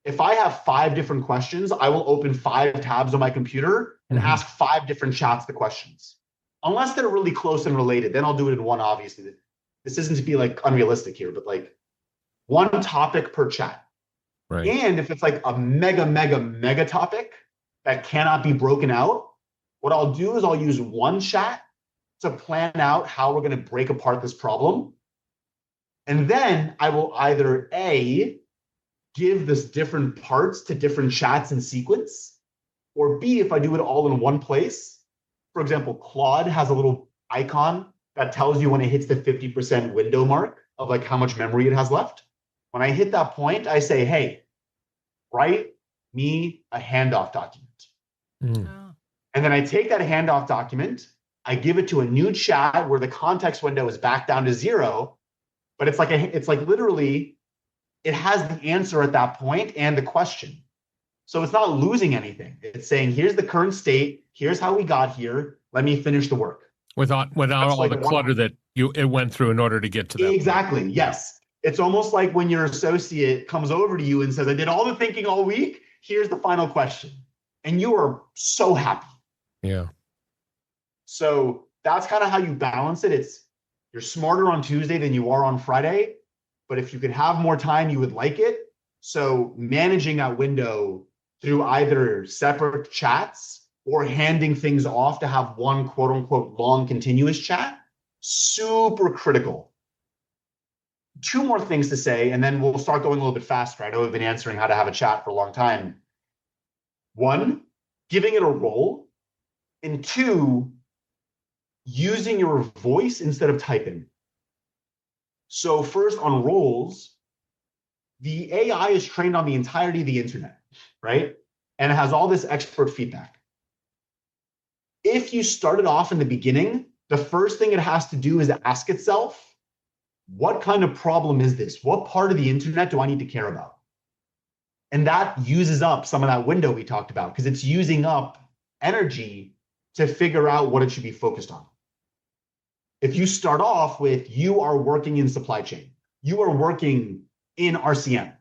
If I have 5 different questions, I will open 5 tabs on my computer and ask 5 different chats the questions. Unless they're really close and related, then I'll do it in one, obviously. This isn't to be like unrealistic here, but like one topic per chat. Right. And if it's like a mega topic that cannot be broken out, what I'll do is I'll use one chat to plan out how we're going to break apart this problem. And then I will either A, give this different parts to different chats in sequence, or B, if I do it all in one place. For example, Claude has a little icon that tells you when it hits the 50% window mark of like how much memory it has left. When I hit that point, I say, hey, write me a handoff document. Oh. And then I take that handoff document, I give it to a new chat where the context window is back down to 0, but it's like literally, it has the answer at that point and the question. So it's not losing anything. It's saying, here's the current state, here's how we got here, let me finish the work. Without all like the clutter that it went through in order to get to that. Exactly, point. Yes. It's almost like when your associate comes over to you and says, I did all the thinking all week, here's the final question. And you are so happy. Yeah. So that's kind of how you balance it. You're smarter on Tuesday than you are on Friday, but if you could have more time, you would like it. So managing that window through either separate chats or handing things off to have one quote unquote long continuous chat. Super critical. Two more things to say, and then we'll start going a little bit faster. I know we've been answering how to have a chat for a long time. One, giving it a role. And two, using your voice instead of typing. So first on roles, the AI is trained on the entirety of the internet, right? And it has all this expert feedback. If you started off in the beginning, the first thing it has to do is ask itself, what kind of problem is this? What part of the internet do I need to care about? And that uses up some of that window we talked about because it's using up energy to figure out what it should be focused on. If you start off with, you are working in supply chain, you are working in RCM,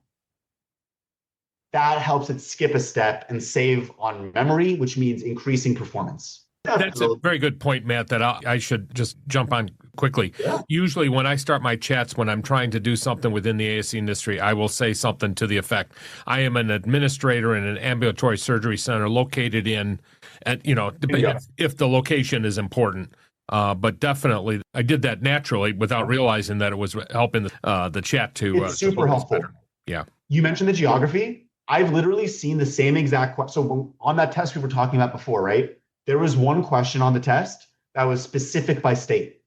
that helps it skip a step and save on memory, which means increasing performance. That's a very good point, Matt, that I should just jump on quickly. Yeah. Usually when I start my chats, when I'm trying to do something within the ASC industry, I will say something to the effect, I am an administrator in an ambulatory surgery center located in, if the location is important. But definitely, I did that naturally without realizing that it was helping the chat to. It's super helpful. Better. Yeah. You mentioned the geography. I've literally seen the same exact question. So on that test we were talking about before, right? There was one question on the test that was specific by state.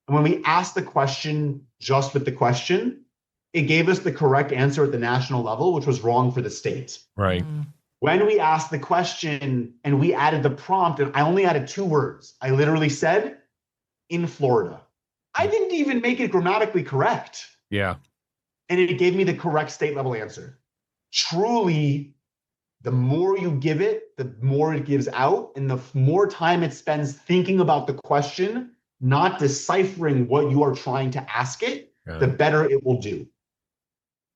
And when we asked the question just with the question, it gave us the correct answer at the national level, which was wrong for the state. Right. When we asked the question and we added the prompt, and I only added 2 words. I literally said, in Florida. I didn't even make it grammatically correct. Yeah. And it gave me the correct state level answer. Truly, the more you give it, the more it gives out, and the more time it spends thinking about the question, not deciphering what you are trying to ask it, the better it will do.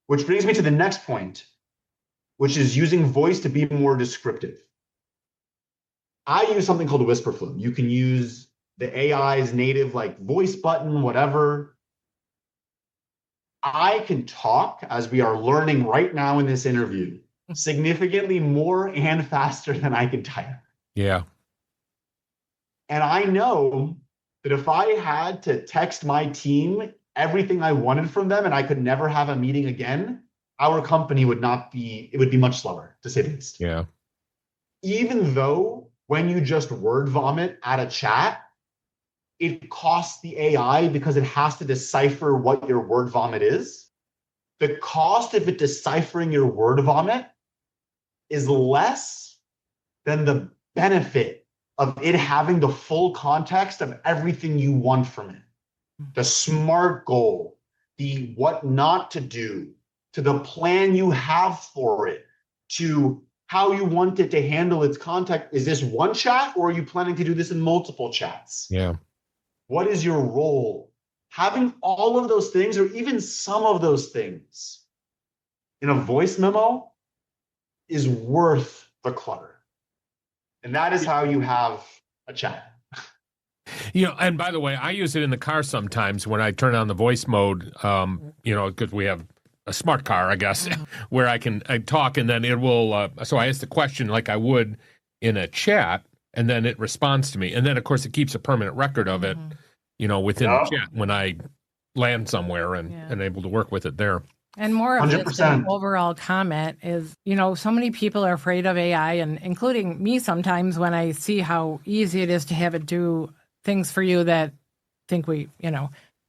Which brings me to the next point, which is using voice to be more descriptive. I use something called a whisper flow. You can use the AI's native voice button, whatever. I can talk, as we are learning right now in this interview, significantly more and faster than I can type. Yeah. And I know that if I had to text my team everything I wanted from them and I could never have a meeting again, our company would be much slower, to say the least. Yeah. Even though when you just word vomit at a chat, it costs the AI because it has to decipher what your word vomit is. The cost of it deciphering your word vomit is less than the benefit of it having the full context of everything you want from it. The SMART goal, the what not to do, to the plan you have for it, to how you want it to handle its contact. Is this one chat or are you planning to do this in multiple chats? Yeah. What is your role? Having all of those things or even some of those things in a voice memo is worth the clutter. And that is how you have a chat. And by the way, I use it in the car sometimes when I turn on the voice mode, because we have a smart car, I guess, where I talk and then it will, so I ask the question like I would in a chat and then it responds to me. And then, of course, it keeps a permanent record of it, within the chat when I land somewhere and able to work with it there. And more of 100%. just an overall comment is, so many people are afraid of AI, and including me sometimes when I see how easy it is to have it do things for you that think we,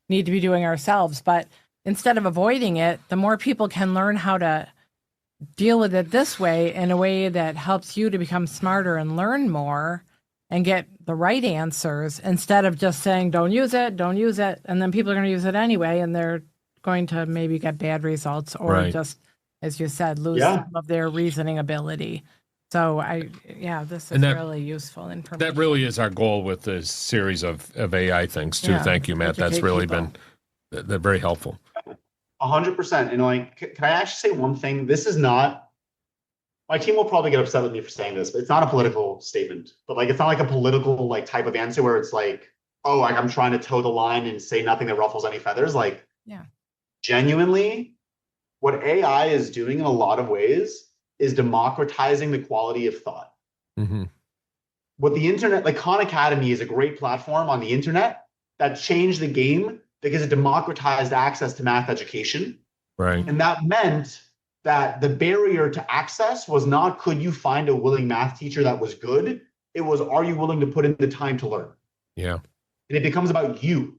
need to be doing ourselves. But instead of avoiding it, the more people can learn how to deal with it this way in a way that helps you to become smarter and learn more and get the right answers instead of just saying, don't use it. And then people are going to use it anyway, and they're going to maybe get bad results or just, as you said, lose some of their reasoning ability. So this is really useful information. That really is our goal with this series of AI things too. Thank you, Matt. That's really been very helpful. 100%. And can I actually say one thing? This is not, my team will probably get upset with me for saying this, but it's not a political statement. But it's not like a political type of answer where it's I'm trying to toe the line and say nothing that ruffles any feathers. Genuinely, what AI is doing in a lot of ways is democratizing the quality of thought. Mm-hmm. What the internet, like Khan Academy is a great platform on the internet that changed the game because it democratized access to math education. Right. And that meant that the barrier to access was not, could you find a willing math teacher that was good? It was, are you willing to put in the time to learn? Yeah. And it becomes about you.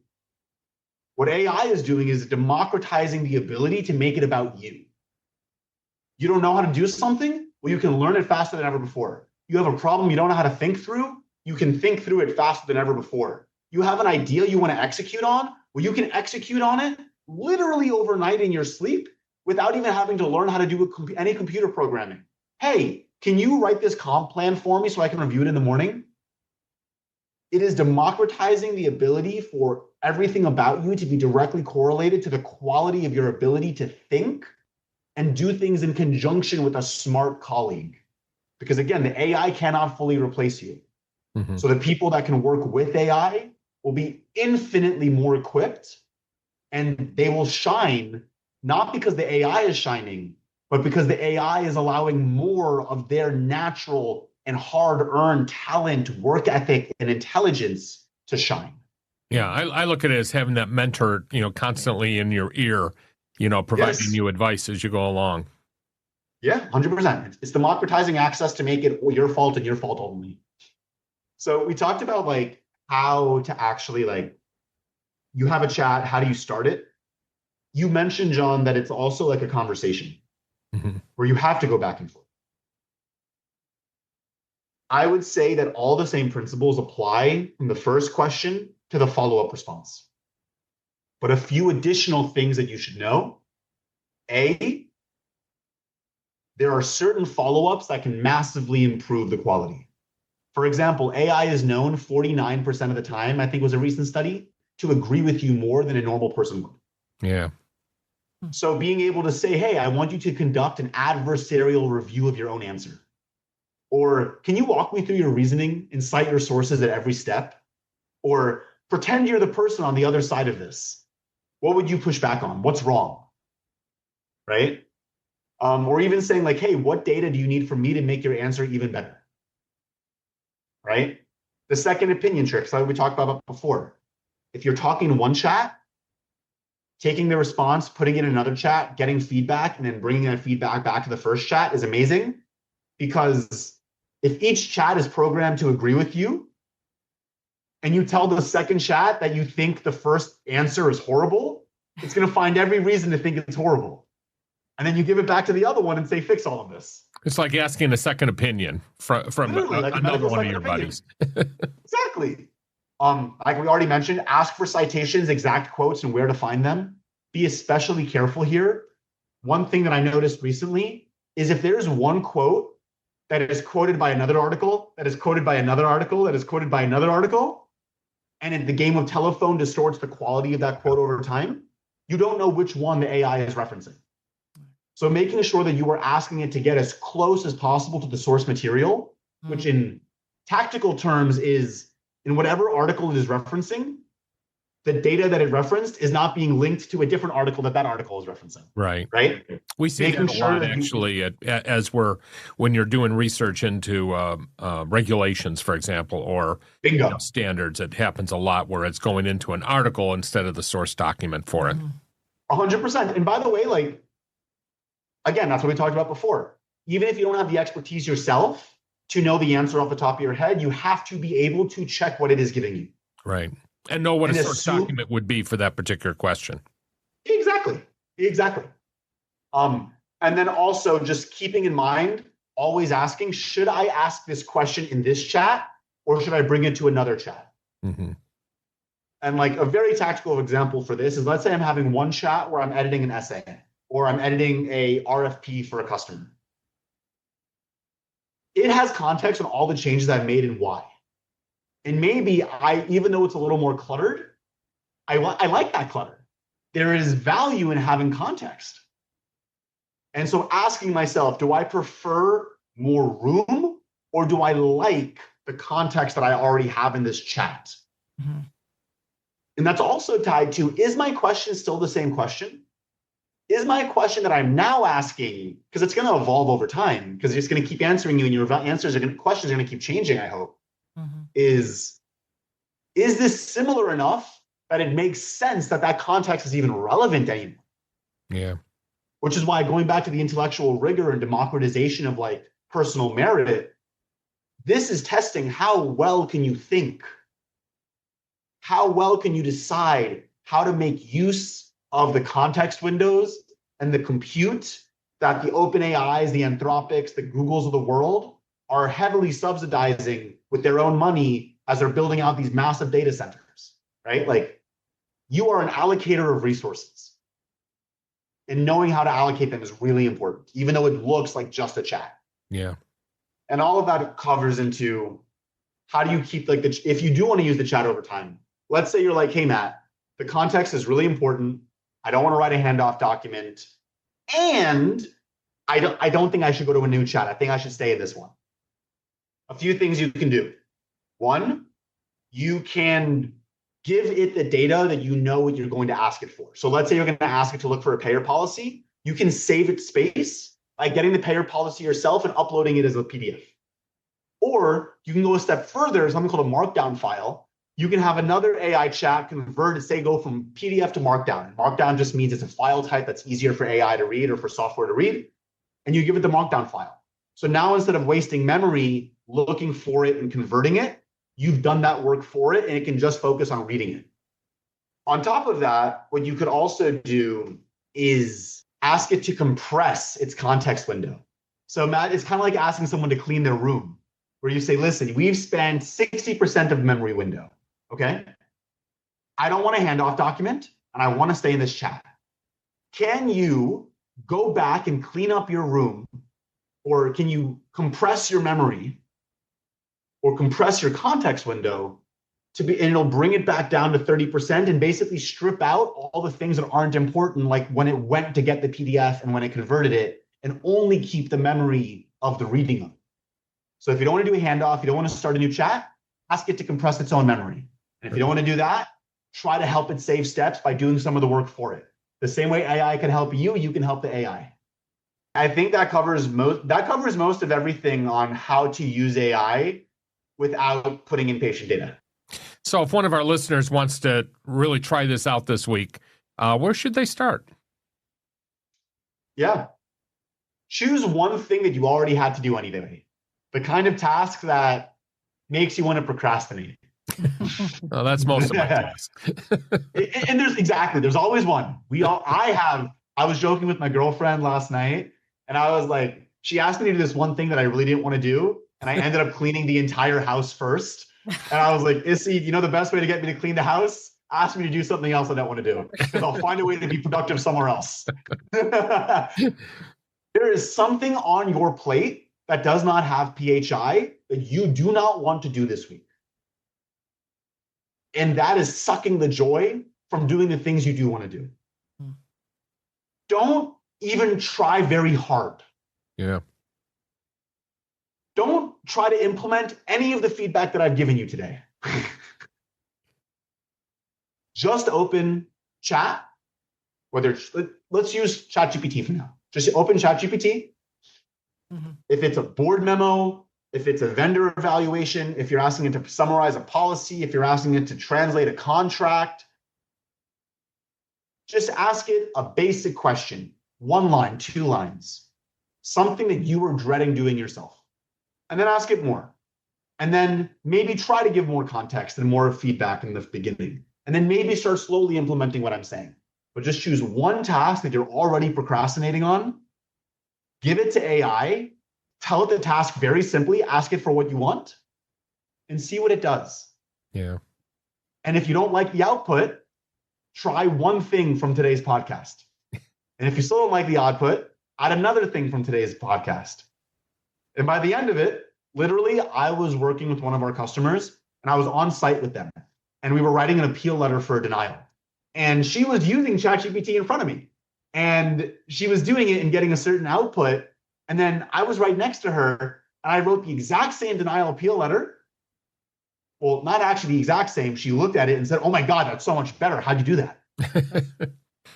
What AI is doing is democratizing the ability to make it about you. You don't know how to do something? Well, you can learn it faster than ever before. You have a problem you don't know how to think through? You can think through it faster than ever before. You have an idea you want to execute on? Well, you can execute on it literally overnight in your sleep without even having to learn how to do any computer programming. Hey, can you write this comp plan for me so I can review it in the morning? It is democratizing the ability for everything about you to be directly correlated to the quality of your ability to think and do things in conjunction with a smart colleague. Because again, the AI cannot fully replace you. Mm-hmm. So the people that can work with AI will be infinitely more equipped, and they will shine, not because the AI is shining, but because the AI is allowing more of their natural and hard-earned talent, work ethic, and intelligence to shine. Yeah, I look at it as having that mentor, constantly in your ear, providing you advice as you go along. Yeah, 100%. It's democratizing access to make it your fault and your fault only. So we talked about how to actually you have a chat, how do you start it? You mentioned, John, that it's also like a conversation where you have to go back and forth. I would say that all the same principles apply from the first question to the follow-up response. But a few additional things that you should know. A, there are certain follow-ups that can massively improve the quality. For example, AI is known 49% of the time, I think was a recent study, to agree with you more than a normal person would. Yeah. So being able to say, hey, I want you to conduct an adversarial review of your own answer. Or can you walk me through your reasoning and cite your sources at every step? Or pretend you're the person on the other side of this. What would you push back on? What's wrong? Right? Or even saying hey, what data do you need from me to make your answer even better? Right? The second opinion tricks that we talked about before. If you're talking in one chat, taking the response, putting it in another chat, getting feedback, and then bringing that feedback back to the first chat is amazing. Because if each chat is programmed to agree with you, and you tell the second chat that you think the first answer is horrible, it's going to find every reason to think it's horrible. And then you give it back to the other one and say, fix all of this. It's like asking a second opinion from another one of your buddies. Exactly. Like we already mentioned, ask for citations, exact quotes, and where to find them. Be especially careful here. One thing that I noticed recently is if there's one quote that is quoted by another article, that is quoted by another article, that is quoted by another article, and the game of telephone distorts the quality of that quote over time, you don't know which one the AI is referencing. So making sure that you are asking it to get as close as possible to the source material, which in tactical terms is in whatever article it is referencing, the data that it referenced is not being linked to a different article that article is referencing. Right. Right. We see that a lot actually when you're doing research into regulations, for example, or standards. It happens a lot where it's going into an article instead of the source document for it. 100%. And by the way, again, that's what we talked about before. Even if you don't have the expertise yourself to know the answer off the top of your head, you have to be able to check what it is giving you. Right. And know what a source document would be for that particular question. Exactly. And then also just keeping in mind, always asking, should I ask this question in this chat or should I bring it to another chat? Mm-hmm. And a very tactical example for this is, let's say I'm having one chat where I'm editing an essay or I'm editing a RFP for a customer. It has context on all the changes I've made and why. And maybe even though it's a little more cluttered, I like that clutter. There is value in having context. And so asking myself, do I prefer more room or do I like the context that I already have in this chat? Mm-hmm. And that's also tied to, is my question still the same question? is my question that I'm now asking, because it's going to evolve over time, because it's going to keep answering you, and your questions are going to keep changing, I hope, is this similar enough that it makes sense that context is even relevant anymore? Yeah. Which is why, going back to the intellectual rigor and democratization of like personal merit, this is testing how well can you think? How well can you decide how to make use of the context windows and the compute that the OpenAIs, the Anthropics, the Googles of the world are heavily subsidizing with their own money as they're building out these massive data centers, right? Like, you are an allocator of resources. And knowing how to allocate them is really important, even though it looks like just a chat. Yeah. And all of that covers into how do you keep, like, if you do want to use the chat over time, let's say you're like, hey, Matt, the context is really important. I don't want to write a handoff document. And I don't think I should go to a new chat. I think I should stay in this one. A few things you can do. One, you can give it the data that you know what you're going to ask it for. So let's say you're going to ask it to look for a payer policy. You can save it space by getting the payer policy yourself and uploading it as a PDF. Or you can go a step further, something called a markdown file. You can have another AI chat convert it, say go from PDF to markdown. Markdown just means it's a file type that's easier for AI to read or for software to read. And you give it the markdown file. So now, instead of wasting memory looking for it and converting it, you've done that work for it, and it can just focus on reading it. On top of that, what you could also do is ask it to compress its context window. So Matt, it's kind of like asking someone to clean their room, where you say, listen, we've spent 60% of memory window, okay? I don't want a handoff document, and I want to stay in this chat. Can you go back and clean up your room, or can you compress your memory or compress your context window and it'll bring it back down to 30% and basically strip out all the things that aren't important, like when it went to get the PDF and when it converted it, and only keep the memory of the reading of it. So if you don't want to do a handoff, you don't want to start a new chat, ask it to compress its own memory. And if you don't want to do that, try to help it save steps by doing some of the work for it. The same way AI can help you, you can help the AI. I think that covers most of everything on how to use AI without putting in patient data. So if one of our listeners wants to really try this out this week, where should they start? Yeah. Choose one thing that you already had to do anyway. The kind of task that makes you want to procrastinate. Oh, that's most of my tasks. And there's always one. I was joking with my girlfriend last night, and I was like, she asked me to do this one thing that I really didn't want to do. And I ended up cleaning the entire house first. And I was like, Issy, you know the best way to get me to clean the house? Ask me to do something else I don't want to do, because I'll find a way to be productive somewhere else. There is something on your plate that does not have PHI that you do not want to do this week. And that is sucking the joy from doing the things you do want to do. Don't even try very hard. Yeah. Don't try to implement any of the feedback that I've given you today. Just open chat, let's use ChatGPT for now. Just open ChatGPT. Mm-hmm. If it's a board memo, if it's a vendor evaluation, if you're asking it to summarize a policy, if you're asking it to translate a contract, just ask it a basic question, 1 line, 2 lines, something that you were dreading doing yourself. And then ask it more. And then maybe try to give more context and more feedback in the beginning. And then maybe start slowly implementing what I'm saying. But just choose one task that you're already procrastinating on, give it to AI, tell it the task very simply, ask it for what you want, and see what it does. Yeah. And if you don't like the output, try one thing from today's podcast. And if you still don't like the output, add another thing from today's podcast. And by the end of it, literally, I was working with one of our customers, and I was on site with them. And we were writing an appeal letter for a denial. And she was using ChatGPT in front of me. And she was doing it and getting a certain output. And then I was right next to her, and I wrote the exact same denial appeal letter. Well, not actually the exact same. She looked at it and said, oh my God, that's so much better. How'd you do that?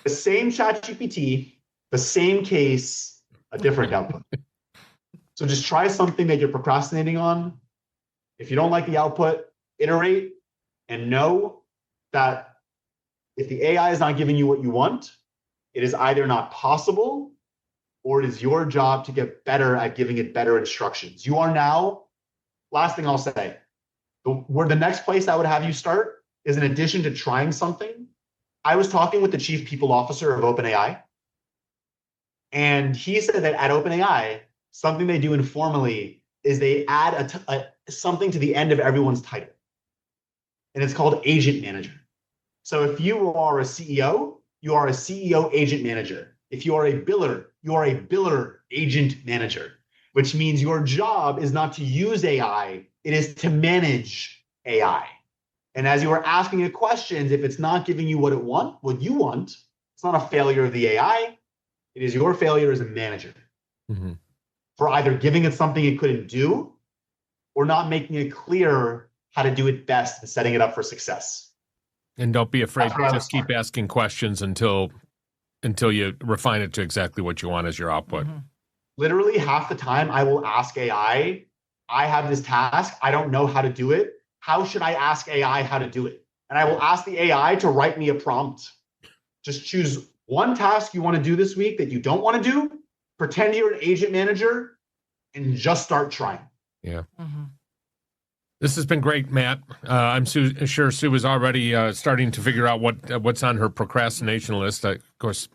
The same ChatGPT The same case, a different output. So just try something that you're procrastinating on. If you don't like the output, iterate and know that if the AI is not giving you what you want, it is either not possible or it is your job to get better at giving it better instructions. You are now, last thing I'll say, where the next place I would have you start is, in addition to trying something, I was talking with the chief people officer of OpenAI, and he said that at OpenAI, something they do informally is they add something to the end of everyone's title, and it's called agent manager. So if you are a CEO, you are a CEO agent manager. If you are a biller, you are a biller agent manager, which means your job is not to use AI, it is to manage AI. And as you are asking it questions, if it's not giving you what you want, it's not a failure of the AI, it is your failure as a manager for either giving it something it couldn't do or not making it clear how to do it best and setting it up for success. And don't be afraid to just keep asking questions until you refine it to exactly what you want as your output. Literally half the time I will ask AI, I have this task, I don't know how to do it. How should I ask AI how to do it? And I will ask the AI to write me a prompt. Just choose one task you want to do this week that you don't want to do, pretend you're an agent manager, and just start trying. Yeah. This has been great, Matt. I'm sure Sue is already starting to figure out what's on her procrastination list. Of course,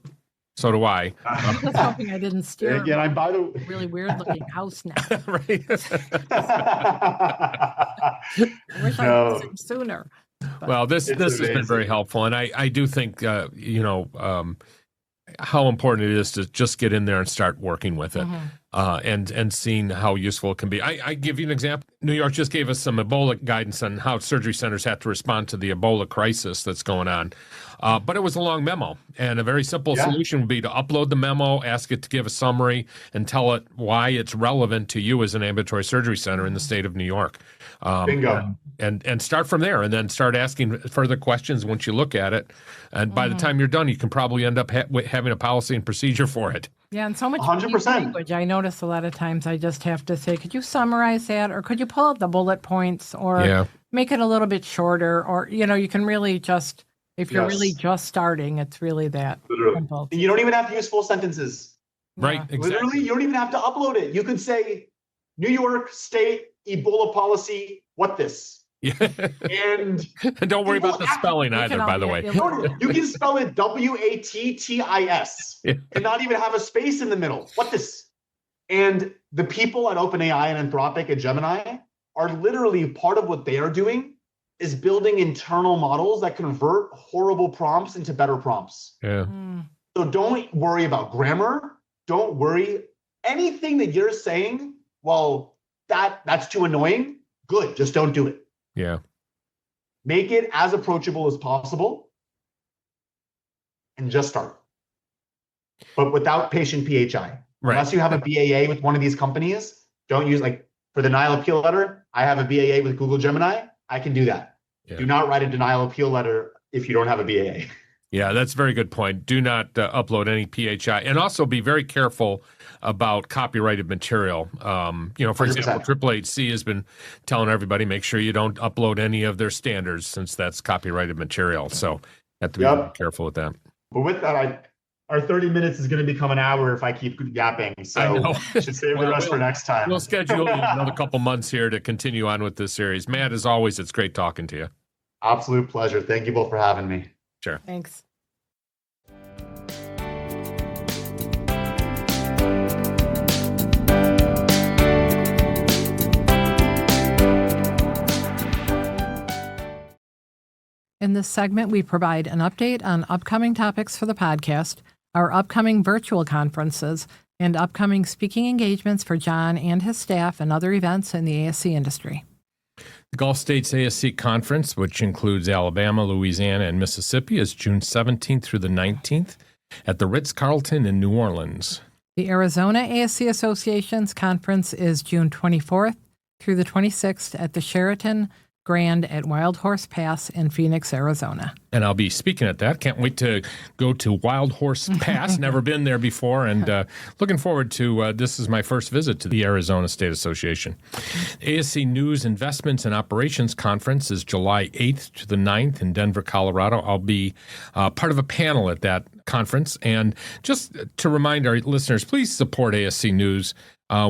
so do I. I was hoping I didn't steer Again, I'm by the really weird-looking house now. Right. I wish I had seen sooner. Well, this has been very helpful, and I do think how important it is to just get in there and start working with it, and seeing how useful it can be. I give you an example. New York just gave us some Ebola guidance on how surgery centers have to respond to the Ebola crisis that's going on. But it was a long memo, and a very simple solution would be to upload the memo, ask it to give a summary, and tell it why it's relevant to you as an ambulatory surgery center in the state of New York. Bingo. And start from there, and then start asking further questions once you look at it. And by the time you're done, you can probably end up having a policy and procedure for it. Yeah, and so much 100%. language. I notice a lot of times I just have to say, could you summarize that? Or could you pull out the bullet points? Or make it a little bit shorter? Or, you can really just, if you're really just starting, it's really that simple. You don't even have to use full sentences. Right, exactly. Literally, you don't even have to upload it. You could say, New York State Ebola policy, what this? And don't worry about the spelling either, by the way. You can spell it WATTIS and not even have a space in the middle. What this? And the people at OpenAI and Anthropic and Gemini are literally, part of what they are doing is building internal models that convert horrible prompts into better prompts. Yeah. So don't worry about grammar. Don't worry. Anything that you're saying, well, that's too annoying. Good. Just don't do it. Yeah. Make it as approachable as possible and just start. But without patient PHI. Right. Unless you have a BAA with one of these companies, don't use, like, for the denial appeal letter, I have a BAA with Google Gemini. I can do that. Yeah. Do not write a denial appeal letter if you don't have a BAA. Yeah, that's a very good point. Do not upload any PHI. And also be very careful about copyrighted material. For example, 888C has been telling everybody, make sure you don't upload any of their standards, since that's copyrighted material. So have to be very careful with that. But with that, our 30 minutes is going to become an hour if I keep yapping. So I should save the rest for next time. We'll schedule another couple months here to continue on with this series. Matt, as always, it's great talking to you. Absolute pleasure. Thank you both for having me. Sure. Thanks. In this segment, we provide an update on upcoming topics for the podcast, our upcoming virtual conferences, and upcoming speaking engagements for John and his staff and other events in the ASC industry. The Gulf States ASC Conference, which includes Alabama, Louisiana, and Mississippi, is June 17th through the 19th at the Ritz-Carlton in New Orleans. The Arizona ASC Association's conference is June 24th through the 26th at the Sheraton Grand at Wild Horse Pass in Phoenix, Arizona. And I'll be speaking at that. Can't wait to go to Wild Horse Pass. Never been there before, and looking forward to this is my first visit to the Arizona State Association. ASC News Investments and Operations Conference is July 8th to the 9th in Denver, Colorado. I'll be part of a panel at that conference. And just to remind our listeners, please support ASC News.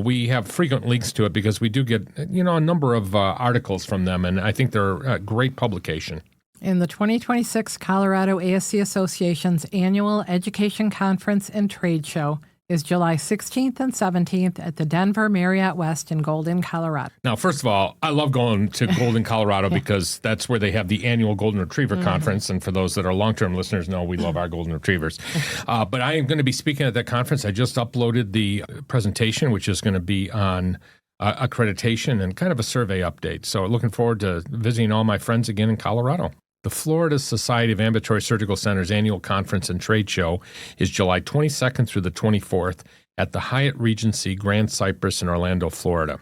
We have frequent links to it because we do get, a number of articles from them, and I think they're a great publication. In the 2026 Colorado ASC Association's annual Education Conference and Trade Show is July 16th and 17th at the Denver Marriott West in Golden, Colorado. Now, first of all, I love going to Golden, Colorado because that's where they have the annual Golden Retriever Conference. And for those that are long-term listeners know we love our Golden Retrievers. But I am going to be speaking at that conference. I just uploaded the presentation, which is going to be on accreditation and kind of a survey update. So looking forward to visiting all my friends again in Colorado. The Florida Society of Ambulatory Surgical Centers annual conference and trade show is July 22nd through the 24th at the Hyatt Regency Grand Cypress in Orlando, Florida.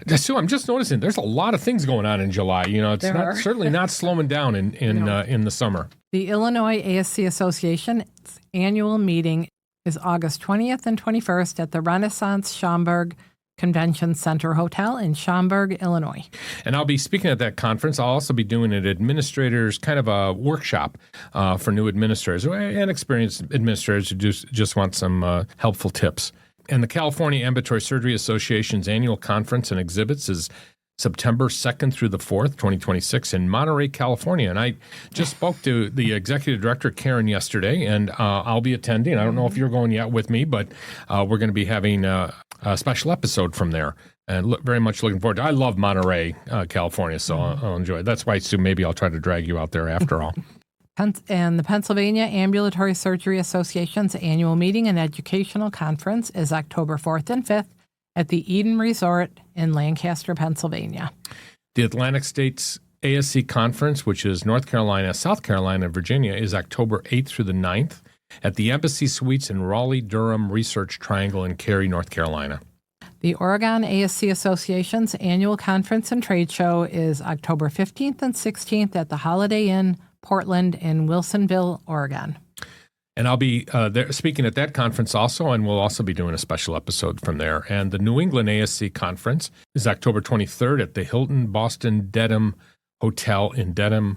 Sue, I'm just noticing there's a lot of things going on in July. It's certainly not slowing down in the summer. The Illinois ASC Association's annual meeting is August 20th and 21st at the Renaissance Schaumburg Convention Center Hotel in Schaumburg, Illinois. And I'll be speaking at that conference. I'll also be doing an administrators kind of a workshop for new administrators and experienced administrators who just want some helpful tips. And the California Ambulatory Surgery Association's annual conference and exhibits is September 2nd through the 4th, 2026 in Monterey, California. And I just spoke to the executive director, Karen, yesterday, and I'll be attending. I don't know if you're going yet with me, but we're going to be having a special episode from there. And very much looking forward to it. I love Monterey, California, so I'll enjoy it. That's why, Sue, maybe I'll try to drag you out there after all. And the Pennsylvania Ambulatory Surgery Association's annual meeting and educational conference is October 4th and 5th at the Eden Resort in Lancaster, Pennsylvania. The Atlantic States ASC Conference, which is North Carolina, South Carolina, and Virginia, is October 8th through the 9th at the Embassy Suites in Raleigh-Durham Research Triangle in Cary, North Carolina. The Oregon ASC Association's annual conference and trade show is October 15th and 16th at the Holiday Inn, Portland in Wilsonville, Oregon. And I'll be there speaking at that conference also, and we'll also be doing a special episode from there. And the New England ASC Conference is October 23rd at the Hilton Boston Dedham Hotel in Dedham,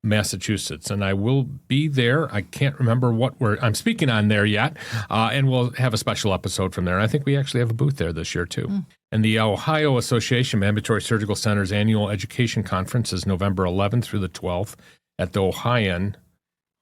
Massachusetts. And I will be there. I can't remember what I'm speaking on there yet. And we'll have a special episode from there. And I think we actually have a booth there this year, too. And the Ohio Association of Ambulatory Surgical Centers annual education conference is November 11th through the 12th at the Ohioan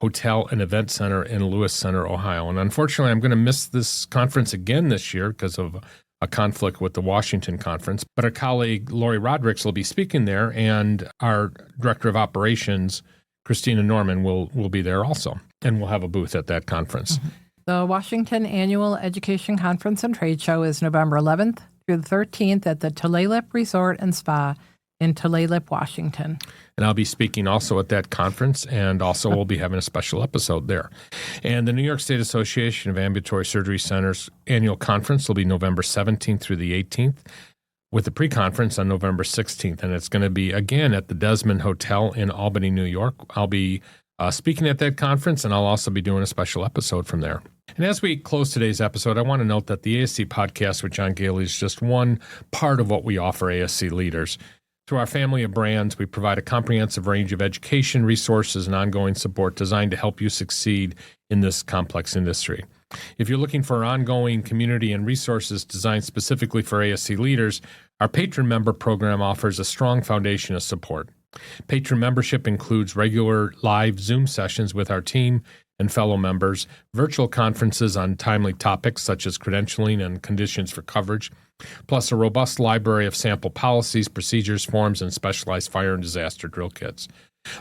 Hotel and Event Center in Lewis Center, Ohio. And unfortunately, I'm going to miss this conference again this year because of a conflict with the Washington conference. But our colleague, Lori Rodricks, will be speaking there, and our Director of Operations, Christina Norman, will be there also. And we'll have a booth at that conference. The Washington Annual Education Conference and Trade Show is November 11th through the 13th at the Tulalip Resort and Spa in Tulalip, Washington. And I'll be speaking also at that conference, and also we'll be having a special episode there. And the New York State Association of Ambulatory Surgery Centers annual conference will be November 17th through the 18th, with a pre-conference on November 16th. And it's going to be, again, at the Desmond Hotel in Albany, New York. I'll be speaking at that conference, and I'll also be doing a special episode from there. And as we close today's episode, I want to note that the ASC Podcast with John Goehle is just one part of what we offer ASC leaders. Through our family of brands, we provide a comprehensive range of education, resources, and ongoing support designed to help you succeed in this complex industry. If you're looking for ongoing community and resources designed specifically for ASC leaders, our Patron member program offers a strong foundation of support. Patron membership includes regular live Zoom sessions with our team and fellow members, virtual conferences on timely topics such as credentialing and conditions for coverage, plus a robust library of sample policies, procedures, forms, and specialized fire and disaster drill kits.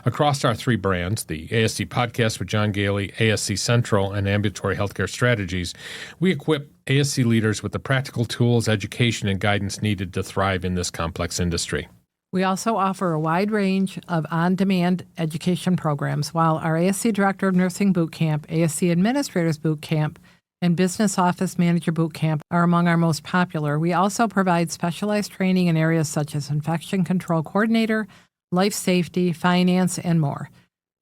Across our three brands, the ASC Podcast with John Goehle, ASC-Central, and Ambulatory Healthcare Strategies, we equip ASC leaders with the practical tools, education, and guidance needed to thrive in this complex industry. We also offer a wide range of on-demand education programs, while our ASC Director of Nursing Bootcamp, ASC Administrators Bootcamp, and Business Office Manager Bootcamp are among our most popular. We also provide specialized training in areas such as Infection Control Coordinator, life safety, finance, and more.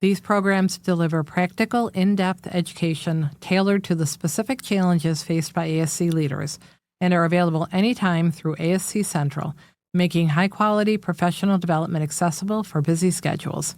These programs deliver practical, in-depth education tailored to the specific challenges faced by ASC leaders and are available anytime through ASC-Central, making high-quality professional development accessible for busy schedules.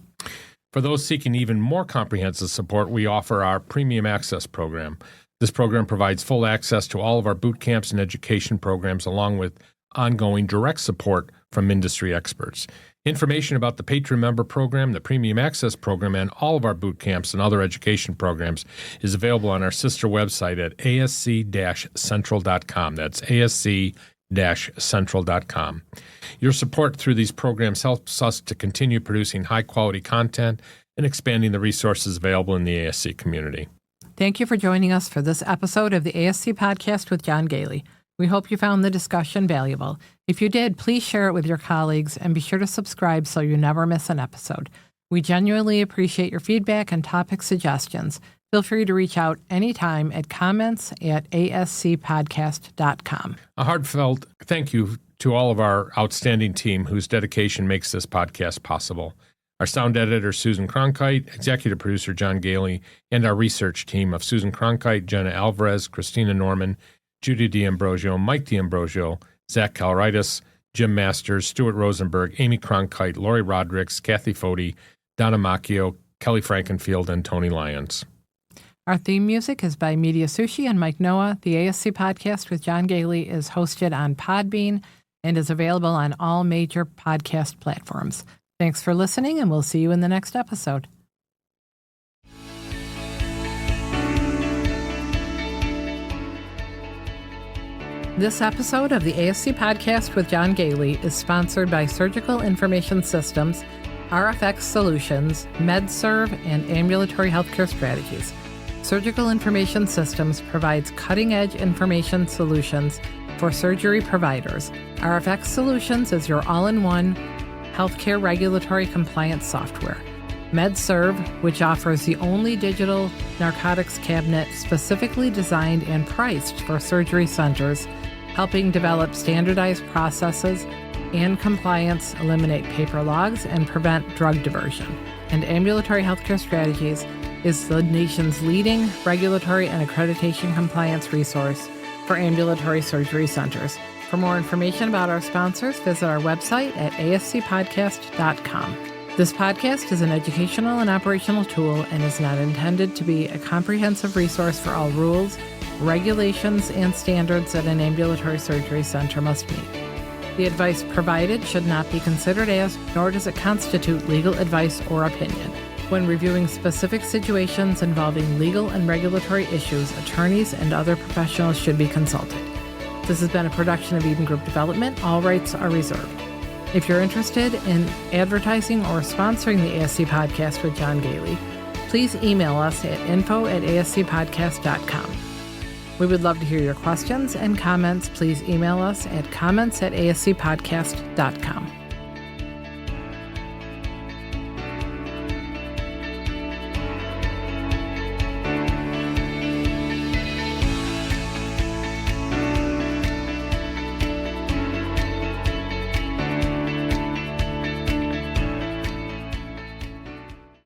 For those seeking even more comprehensive support, we offer our Premium Access program. This program provides full access to all of our boot camps and education programs, along with ongoing direct support from industry experts. Information about the Patron Member Program, the Premium Access Program, and all of our boot camps and other education programs is available on our sister website at asc-central.com. That's asc-central.com. Your support through these programs helps us to continue producing high-quality content and expanding the resources available in the ASC community. Thank you for joining us for this episode of the ASC Podcast with John Goehle. We hope you found the discussion valuable. If you did, please share it with your colleagues and be sure to subscribe so you never miss an episode. We genuinely appreciate your feedback and topic suggestions. Feel free to reach out anytime at comments@ascpodcast.com. A heartfelt thank you to all of our outstanding team whose dedication makes this podcast possible. Our sound editor, Susan Cronkite, executive producer, John Goehle, and our research team of Susan Cronkite, Jenna Alvarez, Christina Norman, Judy D'Ambrosio, Mike D'Ambrosio, Zach Calritis, Jim Masters, Stuart Rosenberg, Amy Cronkite, Lori Rodericks, Kathy Foti, Donna Macchio, Kelly Frankenfield, and Tony Lyons. Our theme music is by Media Sushi and Mike Noah. The ASC Podcast with John Goehle is hosted on Podbean and is available on all major podcast platforms. Thanks for listening, and we'll see you in the next episode. This episode of the ASC Podcast with John Goehle is sponsored by Surgical Information Systems, RFX Solutions, MedServ, and Ambulatory Healthcare Strategies. Surgical Information Systems provides cutting-edge information solutions for surgery providers. RFX Solutions is your all-in-one healthcare regulatory compliance software. MedServ, which offers the only digital narcotics cabinet specifically designed and priced for surgery centers, helping develop standardized processes and compliance, eliminate paper logs, and prevent drug diversion. And Ambulatory Healthcare Strategies is the nation's leading regulatory and accreditation compliance resource for ambulatory surgery centers. For more information about our sponsors, visit our website at ascpodcast.com. This podcast is an educational and operational tool and is not intended to be a comprehensive resource for all rules, regulations, and standards that an ambulatory surgery center must meet. The advice provided should not be considered as, nor does it constitute legal advice or opinion. When reviewing specific situations involving legal and regulatory issues, attorneys and other professionals should be consulted. This has been a production of Eden Group Development. All rights are reserved. If you're interested in advertising or sponsoring the ASC Podcast with John Goehle, please email us at info@ascpodcast.com. We would love to hear your questions and comments. Please email us at comments@ascpodcast.com.